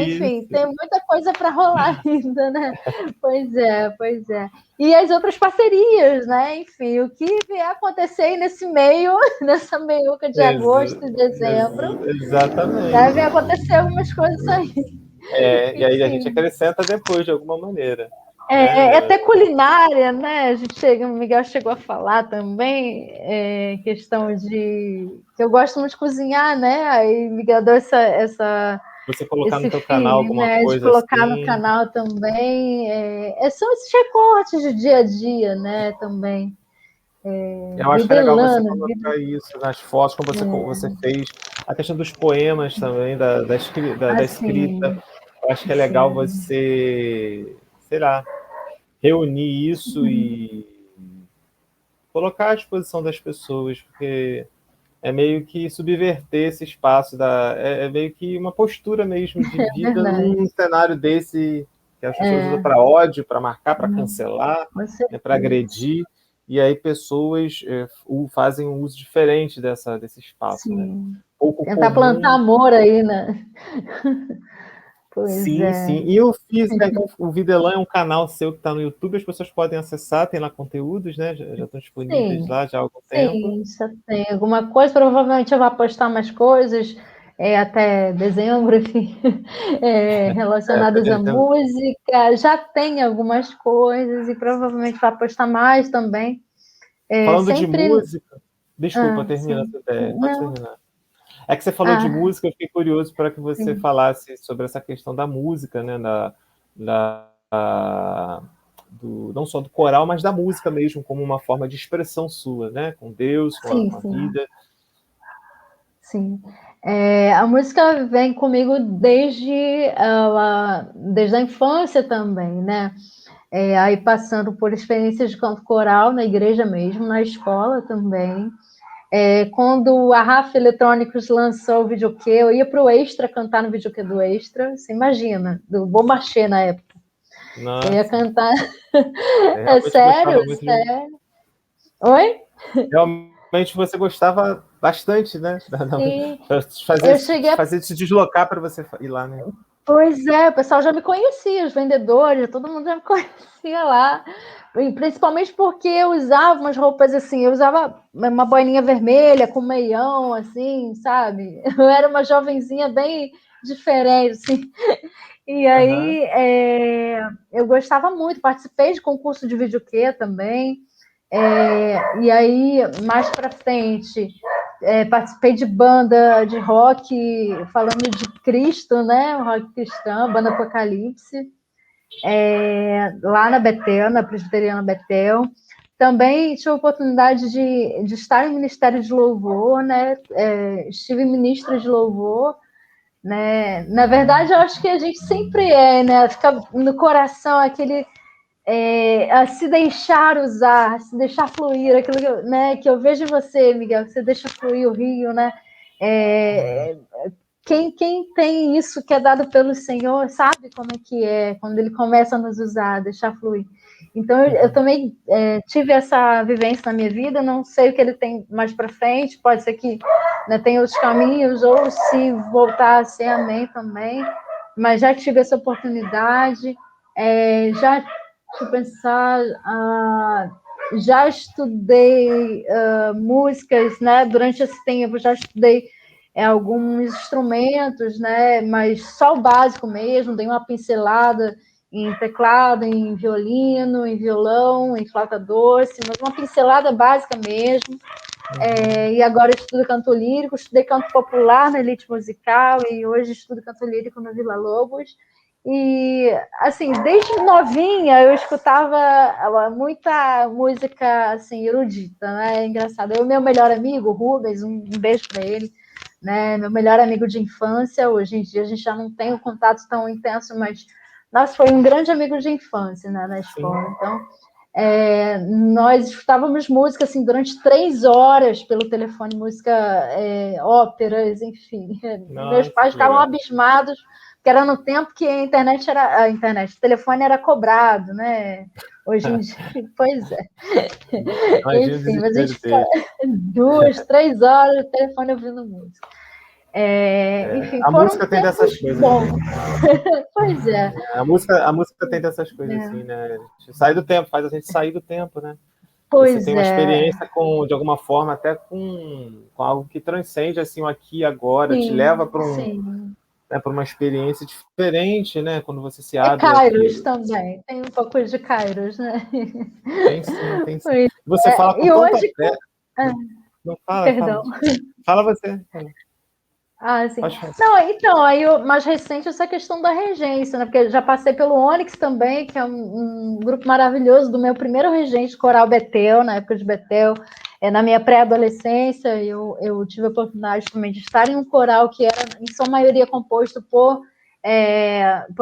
enfim, Isso. tem muita coisa para rolar ainda, né? Pois é, pois é. E as outras parcerias, né? Enfim, o que vier acontecer aí nesse meio, nessa meiuca de agosto e dezembro, Exatamente. devem acontecer algumas coisas aí. E aí a gente Enfim. acrescenta depois, de alguma maneira. Até culinária, né? O Miguel chegou a falar também, questão de que eu gosto muito de cozinhar, né? Aí Miguel deu Você colocar no esse teu canal feeling, alguma né? De coisa colocar no assim. canal também. São esses recortes de dia a dia, né? Também. Eu acho que é legal você Modelando, colocar isso nas fotos, como você fez. A questão dos poemas também, da escrita. assim, Eu acho que é legal sim. você, sei lá, reunir isso e colocar à disposição das pessoas, porque é meio que subverter esse espaço é meio que uma postura mesmo de É vida num verdade. cenário desse que as pessoas usam para ódio, para marcar, para cancelar, Com né, para certeza. agredir, e aí pessoas fazem um uso diferente desse espaço, né? Sim. Pouco Tentar plantar comum. amor aí, né? Pois Sim, é. sim. E o Física, então, o Videlan é um canal seu que está no YouTube, as pessoas podem acessar, tem lá conteúdos, né? Já estão disponíveis Sim, lá já há algum tempo. sim, já tem alguma coisa. Provavelmente eu vou postar mais coisas até dezembro, enfim, relacionadas à Então, música. Já tem algumas coisas e provavelmente vai postar mais também. falando de Sempre. música, desculpa, termina Sim. essa ideia, pode Não. terminar. É que você falou de música, eu fiquei curioso para que você Sim. falasse sobre essa questão da música, né? Não só do coral, mas da música mesmo, como uma forma de expressão sua, né? Com Deus, Sim, com a sim. vida. Sim. A música vem comigo desde a infância também, né? Aí passando por experiências de canto coral na igreja mesmo, na escola também. Quando a Rafa Eletrônicos lançou o videokê, eu ia para o Extra cantar no videokê do Extra. Você imagina, do Bom Marché na época. Eu ia Nossa, cantar. É realmente sério, gostava muito de. sério. Oi? Realmente você gostava bastante, né? Sim. Fazer, Eu cheguei a fazer se deslocar para você ir lá, né? Pois é, o pessoal já me conhecia, os vendedores, todo mundo já me conhecia lá. E principalmente porque eu usava umas roupas assim, eu usava uma boininha vermelha com meião, assim, sabe? Eu era uma jovenzinha bem diferente, assim. E Aham. aí eu gostava muito, participei de concurso de videokê também. E aí, mais para frente, participei de banda de rock falando de Cristo, né? O rock cristão, banda Apocalipse, lá na Betel, na Presbiteriana Betel. Também tive a oportunidade de estar em Ministério de Louvor, né? Estive em Ministro de Louvor, né? Na verdade, eu acho que a gente sempre né? Fica no coração aquele a se deixar usar, se deixar fluir, aquilo que eu vejo em você, Miguel, que você deixa fluir o rio, né? Quem tem isso que é dado pelo Senhor sabe como é que é quando Ele começa a nos usar, deixar fluir. Então eu também tive essa vivência na minha vida. Não sei o que Ele tem mais para frente. Pode ser que tenha outros caminhos ou se voltar a ser amém também. Mas já tive essa oportunidade. Já deixa eu pensar. Já estudei músicas, né? Durante esse tempo, já estudei alguns instrumentos, né? Mas só o básico mesmo. Dei uma pincelada em teclado, em violino, em violão, em flauta doce, mas uma pincelada básica mesmo. E agora eu estudo canto lírico, estudei canto popular na Elite Musical e hoje estudo canto lírico no Vila Lobos. E, assim, desde novinha eu escutava muita música, assim, erudita, né? É engraçado. Eu, meu melhor amigo, o Rubens, um beijo para ele, né? Meu melhor amigo de infância. Hoje em dia a gente já não tem um contato tão intenso, mas, nossa, foi um grande amigo de infância, né, na escola. Sim. Então, nós escutávamos música, assim, durante 3 horas pelo telefone, música, óperas, enfim. Meus Nossa, pais que ficavam legal. abismados, porque era no tempo que o telefone era cobrado, né? Hoje em dia, pois é. Imagina o Enfim, mas a desespero gente ficava dele. 2, 3 horas no telefone ouvindo música. Enfim, A foram música tem tempos dessas coisas, né? bons. Pois é. A música tem dessas coisas assim, né? A gente sai do tempo, faz a gente sair do tempo, né? Você Pois tem uma é. experiência de alguma forma, até com algo que transcende assim o aqui e agora, te leva Sim, para sim. para uma experiência diferente, né? Quando você se É abre Kairos àquilo. também, tem um pouco de Kairos, né? Tem sim, tem sim. Pois Você fala com E tanta hoje, fé. ah, Não fala, fala. perdão. Fala você. Fala. Sim. Pode falar. Não, então, aí mais recente essa questão da regência, né? Porque eu já passei pelo Onyx também, que é um grupo maravilhoso, do meu primeiro regente coral Betel, na época de Betel, na minha pré-adolescência, eu tive a oportunidade também de estar em um coral que era, em sua maioria, composto por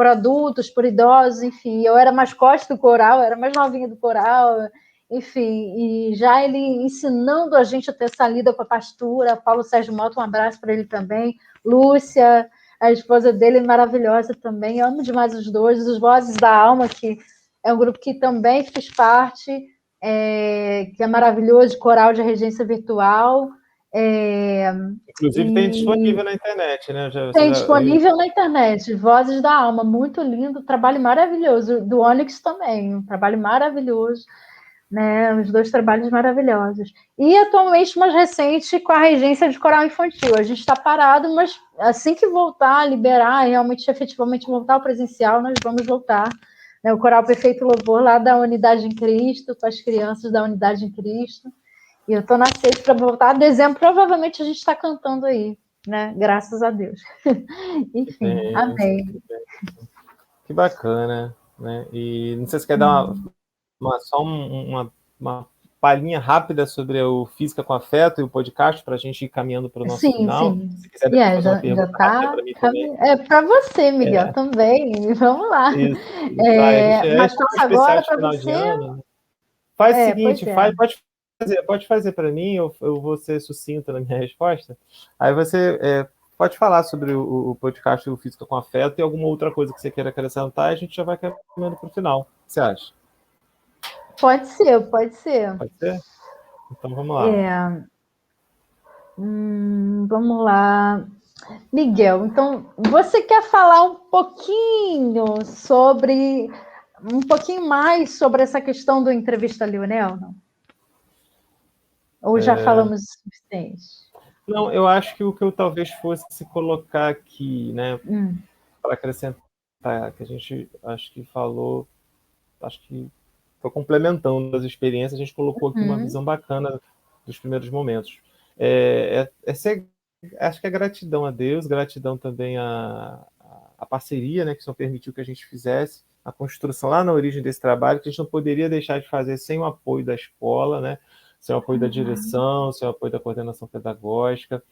adultos, por idosos, enfim. Eu era mascote do coral, eu era mais novinha do coral, enfim, e já ele ensinando a gente a ter essa lida com a pastura. Paulo Sérgio Mota, um abraço para ele também. Lúcia, a esposa dele, maravilhosa também. Eu amo demais os dois. Os Vozes da Alma, que é um grupo que também fiz parte, que é maravilhoso, de coral de regência virtual. Inclusive tem E disponível na internet, né? tem disponível na internet, Vozes da Alma, muito lindo, trabalho maravilhoso. Do Onyx também, um trabalho maravilhoso, né? Os dois trabalhos maravilhosos. E atualmente, mais recente, com a regência de coral infantil. A gente está parado, mas assim que voltar, liberar, realmente, efetivamente voltar ao presencial, nós vamos voltar. Né? O Coral Perfeito Louvor, lá da Unidade em Cristo, com as crianças da Unidade em Cristo. E eu estou na sede para voltar. Dezembro, provavelmente, a gente está cantando aí, né? Graças a Deus. Que Enfim, bênção, amém. que bênção. Que bacana, né? E não sei se quer dar só uma palhinha rápida sobre o Física com Afeto e o podcast para a gente ir caminhando para o nosso Sim, final. sim. Se quiser depois fazer uma Já pergunta rápida está. para mim também. É para você, Miguel, também. Vamos lá. Isso, isso. A gente Mas tipo um passa especial agora de para final de você. ano, né? Faz o Pois seguinte, é. pode fazer para mim, eu vou ser sucinto na minha resposta. Aí você pode falar sobre o podcast do Física com Afeto e alguma outra coisa que você queira acrescentar, e a gente já vai caminhando para o final. O que você acha? Pode ser, pode ser. Pode ser? Então vamos lá. É, vamos lá. Miguel, então, você quer falar um pouquinho mais sobre essa questão do entrevista Lionel, não? Ou já falamos o suficiente? Não, eu acho que o que eu talvez fosse colocar aqui, né, para acrescentar, que a gente acho que falou, acho que foi complementando as experiências, a gente colocou aqui uma visão bacana dos primeiros momentos. Acho que é gratidão a Deus, gratidão também à parceria, né, que só permitiu que a gente fizesse a construção lá na origem desse trabalho, que a gente não poderia deixar de fazer sem o apoio da escola, né, sem o apoio da direção, sem o apoio da coordenação pedagógica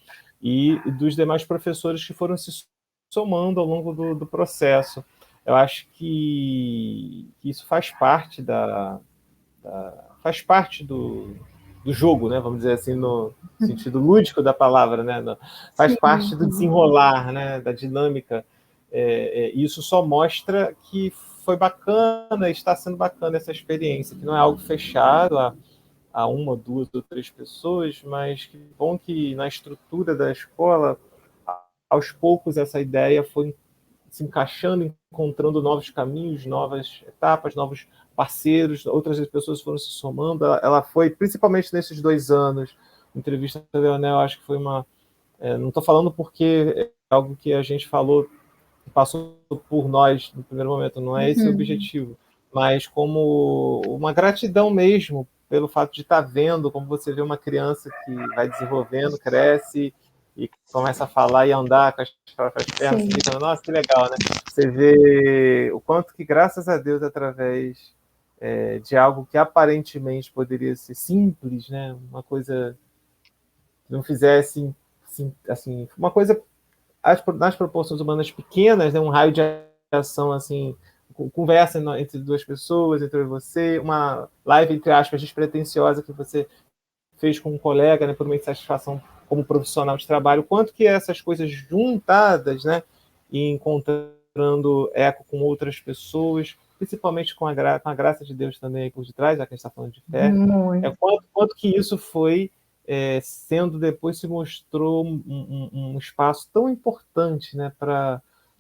e dos demais professores que foram se somando ao longo do processo. Eu acho que isso faz parte faz parte do jogo, né? Vamos dizer assim, no sentido lúdico da palavra, né? Faz parte do desenrolar, né? Da dinâmica. Isso só mostra que foi bacana, está sendo bacana essa experiência, que não é algo fechado a uma, duas ou três pessoas, mas que bom que na estrutura da escola, aos poucos, essa ideia foi se encaixando, encontrando novos caminhos, novas etapas, novos parceiros, outras pessoas foram se somando. Ela foi, principalmente nesses 2 anos, entrevista com a Leonel, acho que foi não estou falando porque é algo que a gente falou, passou por nós no primeiro momento, não é esse o objetivo, mas como uma gratidão mesmo pelo fato de estar vendo, como você vê uma criança que vai desenvolvendo, cresce e começa a falar e andar com as próprias pernas, você fica, nossa, que legal, né? Você vê o quanto que, graças a Deus, através de algo que aparentemente poderia ser simples, né? Uma coisa que não fizesse assim, uma coisa nas proporções humanas pequenas, né? Um raio de ação assim, conversa entre duas pessoas, entre você, uma live entre aspas despretensiosa que você fez com um colega, né? Por uma insatisfação como profissional de trabalho, quanto que essas coisas juntadas, né? E encontrando eco com outras pessoas, principalmente com a graça de Deus também aí por detrás, já que a gente está falando de fé, quanto que isso foi sendo depois se mostrou um espaço tão importante, né,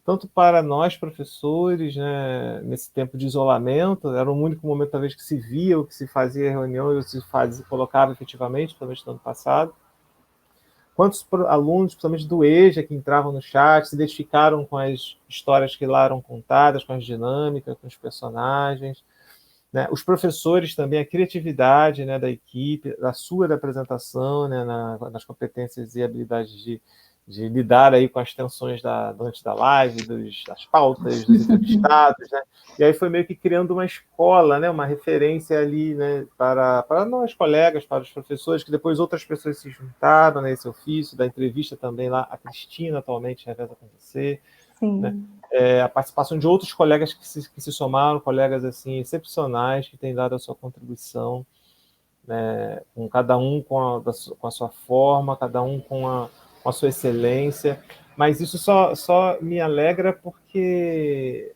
tanto para nós professores, né, nesse tempo de isolamento, era o único momento talvez que se via, ou que se fazia reunião, ou se colocava efetivamente, principalmente no ano passado. Quantos alunos, principalmente do EJA, que entravam no chat, se identificaram com as histórias que lá eram contadas, com as dinâmicas, com os personagens, né? Os professores também, a criatividade, né, da equipe, da apresentação, né, nas competências e habilidades de lidar aí com as tensões durante da live, das pautas, dos entrevistados, né? E aí foi meio que criando uma escola, né, uma referência ali, né, para nós colegas, para os professores, que depois outras pessoas se juntaram nesse ofício da entrevista também lá, a Cristina atualmente reveza com você, né? A participação de outros colegas que se somaram, colegas assim excepcionais que têm dado a sua contribuição, né, com cada um com a sua forma, cada um com a sua excelência, mas isso só me alegra porque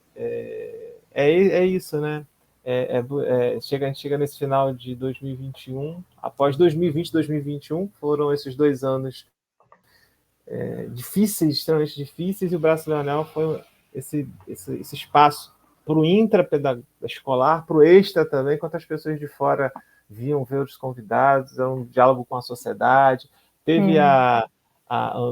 é isso, né? A gente chega nesse final de 2021, após 2020 e 2021, foram esses 2 anos difíceis, extremamente difíceis, e o Braço Leonel foi esse espaço para o intra-escolar, para o extra também, quanto as pessoas de fora vinham ver os convidados, era um diálogo com a sociedade. Teve a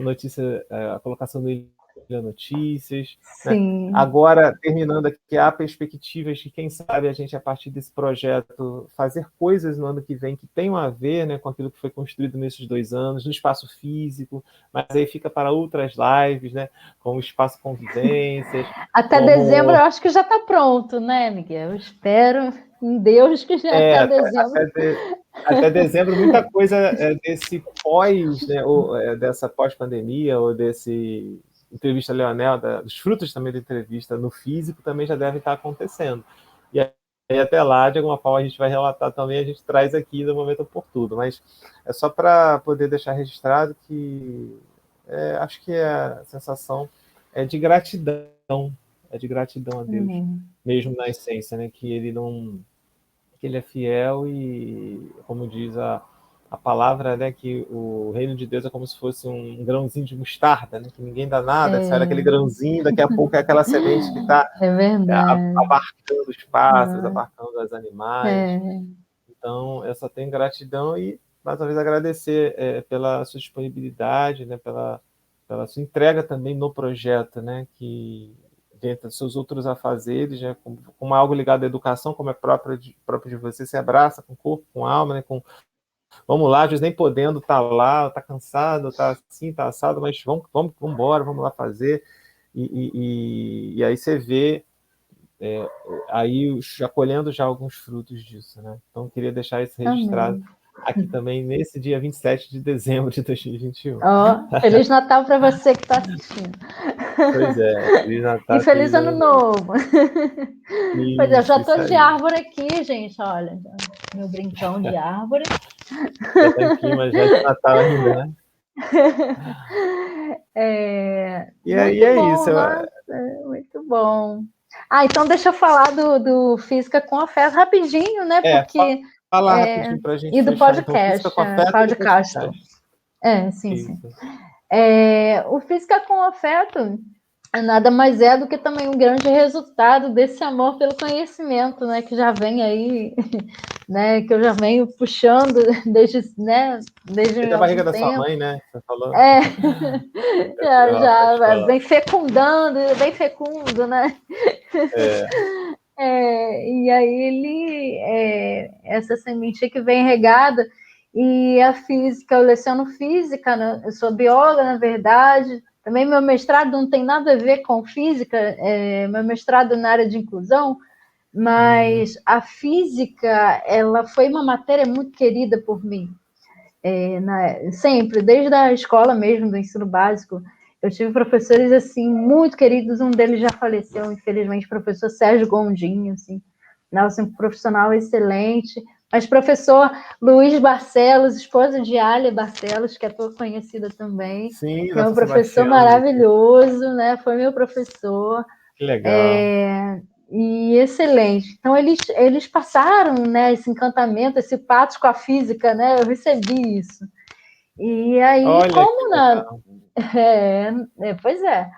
notícia, a colocação do Ilha Notícias, né? Agora, terminando aqui, há perspectivas de, quem sabe, a gente, a partir desse projeto, fazer coisas no ano que vem que tenham a ver, né, com aquilo que foi construído nesses 2 anos, no espaço físico, mas aí fica para outras lives, né, como espaço convivências. Até dezembro eu acho que já está pronto, né, Miguel? Eu espero em Deus que já até dezembro. Até dezembro, muita coisa desse pós, né, ou dessa pós-pandemia, ou desse entrevista Leonel, dos frutos também da entrevista no físico, também já deve estar acontecendo. E aí até lá, de alguma forma, a gente vai relatar também, a gente traz aqui no momento oportuno. Mas é só para poder deixar registrado que acho que a sensação é de gratidão a Deus, mesmo na essência, né, que ele é fiel e, como diz a palavra, né, que o reino de Deus é como se fosse um grãozinho de mostarda, né, que ninguém dá nada, sai daquele grãozinho, daqui a pouco é aquela semente que está abarcando os pássaros, abarcando os animais. Então, eu só tenho gratidão e, mais uma vez, agradecer pela sua disponibilidade, né, pela sua entrega também no projeto, né, que dentro dos seus outros afazeres, né, como algo ligado à educação, como é próprio de você, se abraça com corpo, com alma, né, vamos lá, às vezes nem podendo estar lá, está cansado, está assim, está assado, mas vamos embora, vamos lá fazer. E aí você vê aí acolhendo já alguns frutos disso, né? Então, eu queria deixar isso registrado aqui também, nesse dia 27 de dezembro de 2021. Feliz Natal para você que está assistindo. Pois é, Feliz Natal. E Feliz Ano Novo. Pois é, eu já estou de árvore aqui, gente, olha, meu brincão de árvore. Já está em clima já de Natal ainda, né? E aí é bom, isso. Nossa, muito bom. Então deixa eu falar do Física com Afeto rapidinho, né? Porque fala rapidinho para a gente e do fechar. podcast, então, Física com Afeto, podcast. Sim. O Física com Afeto nada mais é do que também um grande resultado desse amor pelo conhecimento, né? Que já vem aí, né? Que eu já venho puxando desde a barriga da sua mãe, né? Você falou. Já vem fecundando, bem fecundo, né? E aí essa semente que vem regada, e a física, eu leciono física, né? Eu sou bióloga, na verdade, Também meu mestrado não tem nada a ver com física, meu mestrado na área de inclusão, mas a física, ela foi uma matéria muito querida por mim. Sempre, desde a escola mesmo, do ensino básico, eu tive professores, assim, muito queridos, um deles já faleceu, infelizmente, o professor Sérgio Gondim, assim, nossa, um profissional excelente, mas professor Luiz Barcelos, esposa de Alia Barcelos, que é tua conhecida também, Sim, que da é um São professor Sebastião. maravilhoso, né? Foi meu professor. Que legal. E excelente. Então, eles passaram, né, esse encantamento, esse pato com a física, né? Eu recebi isso. E aí, Olha que legal. pois é,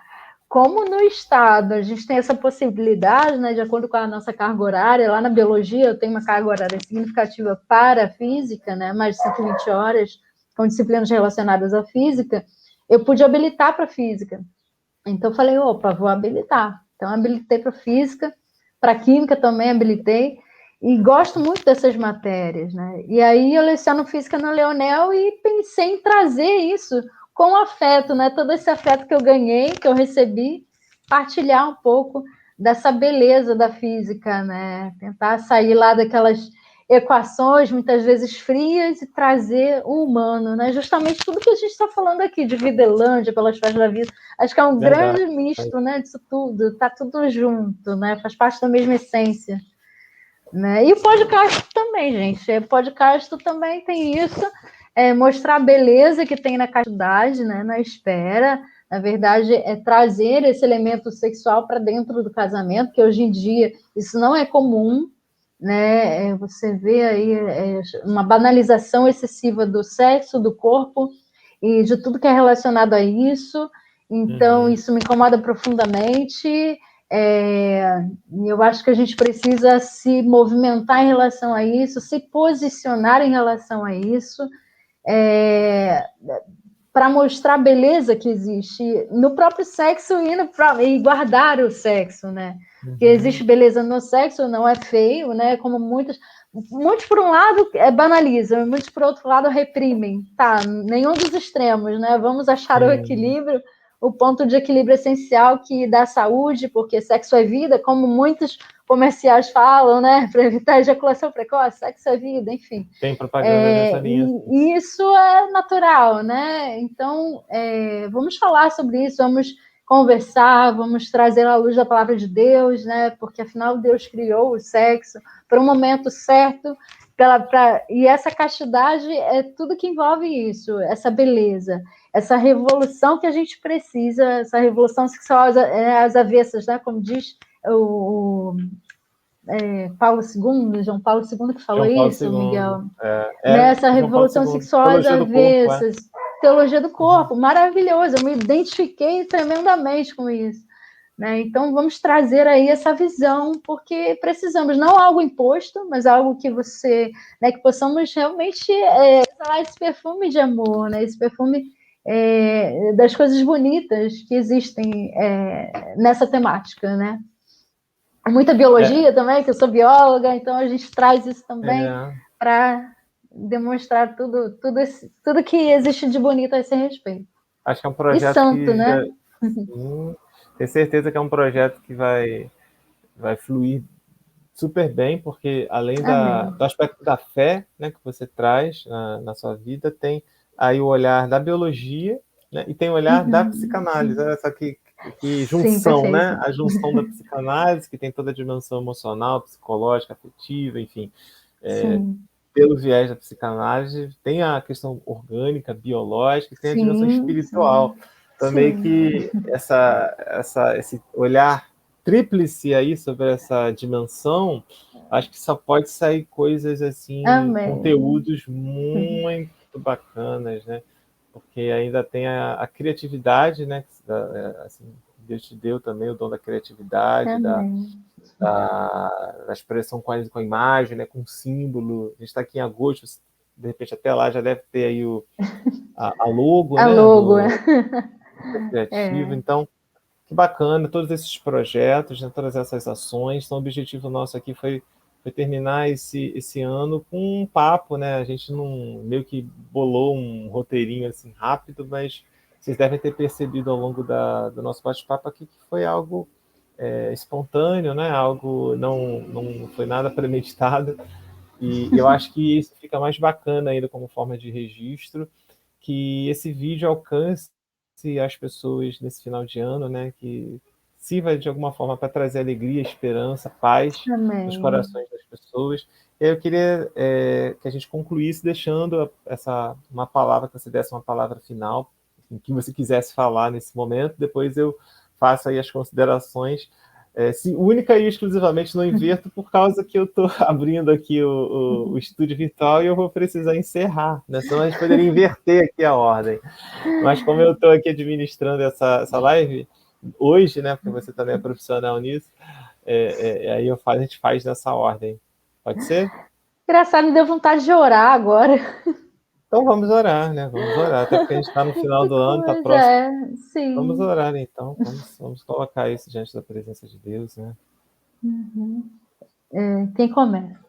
como no estado a gente tem essa possibilidade, né, de acordo com a nossa carga horária, lá na biologia eu tenho uma carga horária significativa para a física, né, mais de 120 horas, com disciplinas relacionadas à física, eu pude habilitar para física. Então eu falei, opa, vou habilitar. Então habilitei para física, para química também habilitei, e gosto muito dessas matérias, né? E aí eu leciono física no Leonel e pensei em trazer isso com afeto, né? Todo esse afeto que eu ganhei, que eu recebi, partilhar um pouco dessa beleza da física, né? Tentar sair lá daquelas equações muitas vezes frias e trazer o humano, né? Justamente tudo que a gente está falando aqui de Videlândia, pelas fases da vida, acho que é um Verdade. grande misto, né? Disso tudo, tá tudo junto, né? Faz parte da mesma essência. Né? E o podcast também, gente. O podcast também tem isso, mostrar a beleza que tem na castidade, né? Na espera. Na verdade, é trazer esse elemento sexual para dentro do casamento, que hoje em dia isso não é comum, né? Você vê aí uma banalização excessiva do sexo, do corpo e de tudo que é relacionado a isso. Então, isso me incomoda profundamente. Eu acho que a gente precisa se movimentar em relação a isso, se posicionar em relação a isso, para mostrar a beleza que existe no próprio sexo e guardar o sexo, né? Que existe beleza no sexo, não é feio, né? Como muitos por um lado banalizam, muitos por outro lado reprimem. Tá, nenhum dos extremos, né? Vamos achar o equilíbrio, o ponto de equilíbrio essencial que dá saúde, porque sexo é vida, como muitos comerciais falam, né? Para evitar ejaculação precoce, sexo é vida, enfim. Tem propaganda nessa linha. E isso é natural, né? Então, vamos falar sobre isso, vamos conversar, vamos trazer à luz da palavra de Deus, né? Porque afinal Deus criou o sexo para um momento certo, e essa castidade é tudo que envolve isso, essa beleza, essa revolução que a gente precisa, essa revolução sexual às avessas, né? Como diz Paulo II, João Paulo II que falou João Paulo isso, II. Miguel. É Nessa João Paulo revolução II. sexual às Teologia do corpo, é. avessas, teologia do corpo, maravilhoso, eu me identifiquei tremendamente com isso. Né? Então, vamos trazer aí essa visão, porque precisamos, não algo imposto, mas algo que que possamos realmente exalar esse perfume de amor, né? Esse perfume das coisas bonitas que existem nessa temática, né? Muita É, biologia também, que eu sou bióloga, então a gente traz isso também é. para demonstrar tudo que existe de bonito a esse respeito. Acho que é um E projeto santo, que né? já. Tenho certeza que é um projeto que vai fluir super bem, porque além Amém. do aspecto da fé, né, que você traz na sua vida, tem aí o olhar da biologia, né, e tem o olhar da psicanálise. Olha só que Sim, junção, né? perfeito. A junção da psicanálise, que tem toda a dimensão emocional, psicológica, afetiva, enfim. Sim, Pelo viés da psicanálise, tem a questão orgânica, biológica, e tem a dimensão sim, espiritual. Então, meio sim. que esse olhar tríplice aí sobre essa dimensão, acho que só pode sair coisas assim, Amém. conteúdos muito bacanas, né? Porque ainda tem a criatividade, né? Assim, Deus te deu também o dom da criatividade, Amém. da expressão com a imagem, né? Com símbolo. A gente está aqui em agosto, de repente até lá já deve ter aí a logo, A né? logo. Do criativo. Então, que bacana, todos esses projetos, né, todas essas ações. Então, o objetivo nosso aqui foi terminar esse ano com um papo, né? A gente não meio que bolou um roteirinho assim rápido, mas vocês devem ter percebido ao longo do nosso bate-papo aqui que foi algo espontâneo, né? Algo não foi nada premeditado. E eu acho que isso fica mais bacana ainda como forma de registro, que esse vídeo alcance as pessoas nesse final de ano, né? Que sirva de alguma forma para trazer alegria, esperança, paz nos Amém. corações das pessoas. E aí eu queria que a gente concluísse deixando uma palavra, que você desse uma palavra final, em que você quisesse falar nesse momento, depois eu faço aí as considerações. Única e exclusivamente não inverto por causa que eu estou abrindo aqui o estúdio virtual e eu vou precisar encerrar, né? Senão a gente poderia inverter aqui a ordem. Mas como eu estou aqui administrando essa live hoje, né? Porque você também é profissional nisso, aí a gente faz nessa ordem. Pode ser? Engraçado, me deu vontade de orar agora. Então vamos orar, né? Vamos orar. Até porque a gente está no final do ano, está Pois próximo. é, Vamos sim. orar então. Vamos colocar isso diante da presença de Deus, né? Uhum. Quem começa?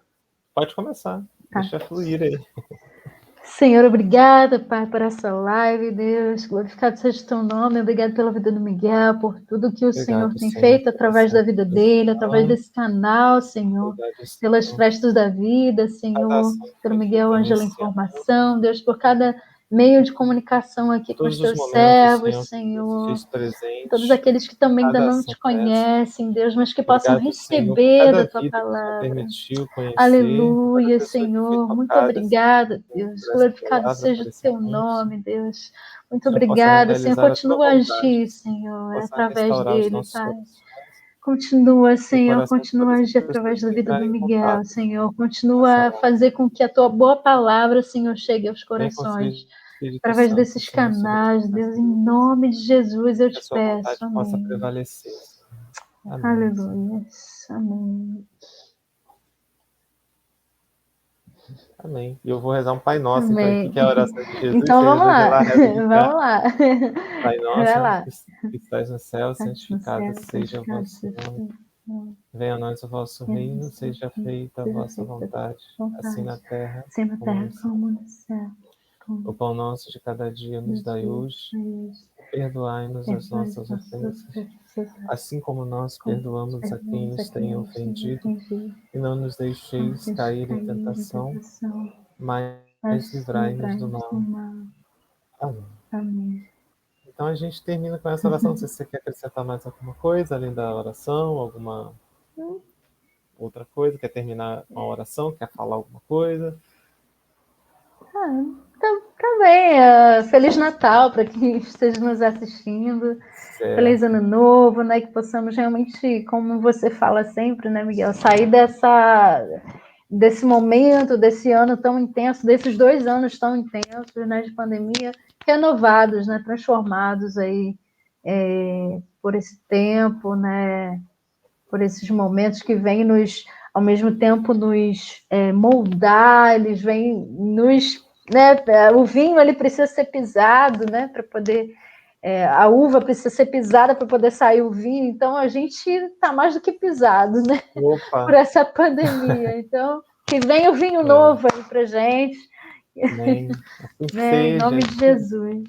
Pode começar. Tá. Deixa fluir aí. Senhor, obrigada, Pai, por essa live, Deus. Glorificado seja o teu nome. Obrigado pela vida do Miguel, por tudo que o Senhor Obrigado, tem Senhor, feito por através essa da vida dele, através reflexão. desse canal, Senhor. Obrigado, Pelas Senhor. frestas da vida, Cada Senhor. ação que Pelo foi Miguel feita Ângelo nesse ano, Informação, Deus, por cada meio de comunicação aqui com os todos os teus momentos, servos, Senhor, que você Senhor. fez Todos presente, aqueles que também ainda cada não ação te dessa. conhecem, Deus, mas que possam Obrigado, Senhor, por receber da cada tua vida que o Senhor palavra. permitiu conhecer, por cada Aleluia, pessoa que foi Senhor. Muito tocada, obrigada, Senhor, Deus. por essa Glorificado palavra, seja por o esse teu anúncio. nome, Deus. Que Muito o Senhor possa obrigada, Senhor. realizar a tua Continua a vontade, agir, que o Senhor Senhor, possa através restaurar os dele, nossos Pai. corações Continua, e o Senhor, coração de continua a todas as agir pessoas através da que vida do entrarem em Miguel, contato Senhor. com essa Continua a live. fazer com que a tua boa palavra, Senhor, chegue aos Vem com o corações. Espírito Através Santo, desses Senhor, sobre canais, todas Deus, as em vidas. nome de Jesus, eu Que a te sua peço. vontade possa Amém. prevalecer, Senhor. Amém, Senhor. Aleluia. Amém. Amém. E eu vou rezar um Pai Nosso, então, aqui, Amém. que é a oração de Jesus. Então Se vamos Jesus lá. lá reza de Vamos cá. lá. Pai Vai nosso, lá. que estás no céu, Pai no santificado céu, seja o santificado vosso seja o nome. teu nome. Venha a nós o vosso reino, seja feita a Seja vossa feita a vontade, tua assim vontade, na terra assim na como terra no céu. como no céu. O Como pão nosso de cada dia nos nos dai dias hoje, hoje. perdoai-nos as Perdoai as nossas nossas ofensas, ofensas, assim como nós como perdoamos a quem perdoamos a nos quem tem nos tem ofendido, ofendido. e não nos Não nos deixeis deixe cair em cair em tentação, tentação, mas mas livrai-nos do livrai-nos do mal. mal. Amém. Amém. Então a gente termina com essa oração. Não sei se você quer acrescentar mais alguma coisa além da oração, alguma outra coisa, quer terminar com a oração, quer falar alguma coisa. Tá bem. Feliz Natal para quem esteja nos assistindo. Feliz Certo. Ano Novo, né? Que possamos realmente, como você fala sempre, né, Miguel, sair desse momento, desse ano tão intenso, desses 2 anos tão intensos, né, de pandemia, renovados, né, transformados aí por esse tempo, né, por esses momentos que vêm nos, ao mesmo tempo, nos moldar, eles vêm nos, né, o vinho ele precisa ser pisado, né, para poder a uva precisa ser pisada para poder sair o vinho, então a gente está mais do que pisado, né, Opa! por essa pandemia. Então, que venha o vinho É, novo aí para gente, amém. Assim que né, em nome seja. de Jesus.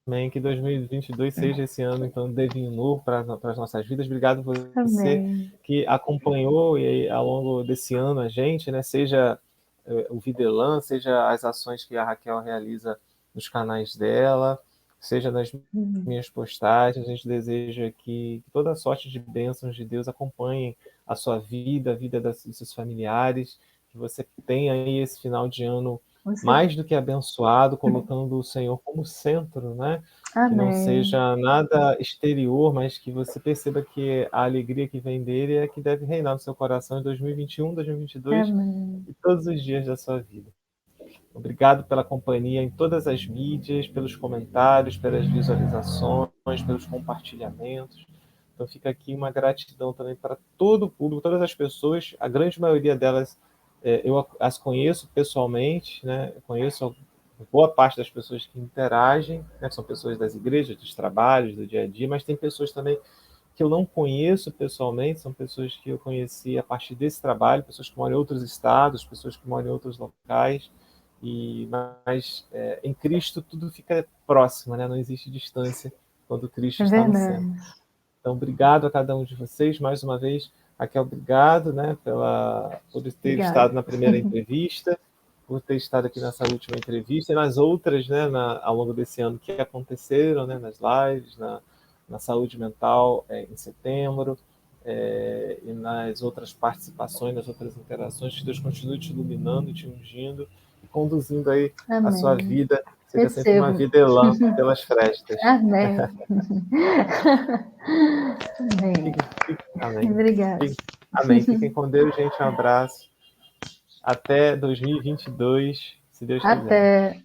Amém. Que 2022 seja esse ano, então, de vinho novo para as nossas vidas. Obrigado você Amém. que acompanhou e aí, ao longo desse ano a gente, né? Seja o Videlan, seja as ações que a Raquel realiza nos canais dela, seja nas minhas postagens. A gente deseja que toda sorte de bênçãos de Deus acompanhem a sua vida, a vida dos seus familiares, que você tenha aí esse final de ano mais do que abençoado, colocando o Senhor como centro, né? Que não Amém. seja nada exterior, mas que você perceba que a alegria que vem dele é que deve reinar no seu coração em 2021, 2022 Amém. e todos os dias da sua vida. Obrigado pela companhia em todas as mídias, pelos comentários, pelas visualizações, pelos compartilhamentos. Então fica aqui uma gratidão também para todo o público, todas as pessoas, a grande maioria delas eu as conheço pessoalmente, né? Eu conheço boa parte das pessoas que interagem, né? São pessoas das igrejas, dos trabalhos, do dia a dia, mas tem pessoas também que eu não conheço pessoalmente, são pessoas que eu conheci a partir desse trabalho, pessoas que moram em outros estados, pessoas que moram em outros locais, Mas em Cristo tudo fica próximo, né? Não existe distância quando Cristo É está no verdade. centro. Então, obrigado a cada um de vocês. Mais uma vez, Raquel, obrigado, né, por ter Obrigada. estado na primeira entrevista, por ter estado aqui nessa última entrevista e nas outras, né, ao longo desse ano que aconteceram, né, nas lives, na saúde mental em setembro, e nas outras participações, nas outras interações. Que Deus continue te iluminando, te ungindo e conduzindo aí a sua Amém. vida, seja sempre uma Recebo. vida elã pelas frestas. Amém. Amém. Amém. Obrigada. Amém. Fiquem com Deus, gente. Um abraço. Até 2022, se Deus quiser. Até.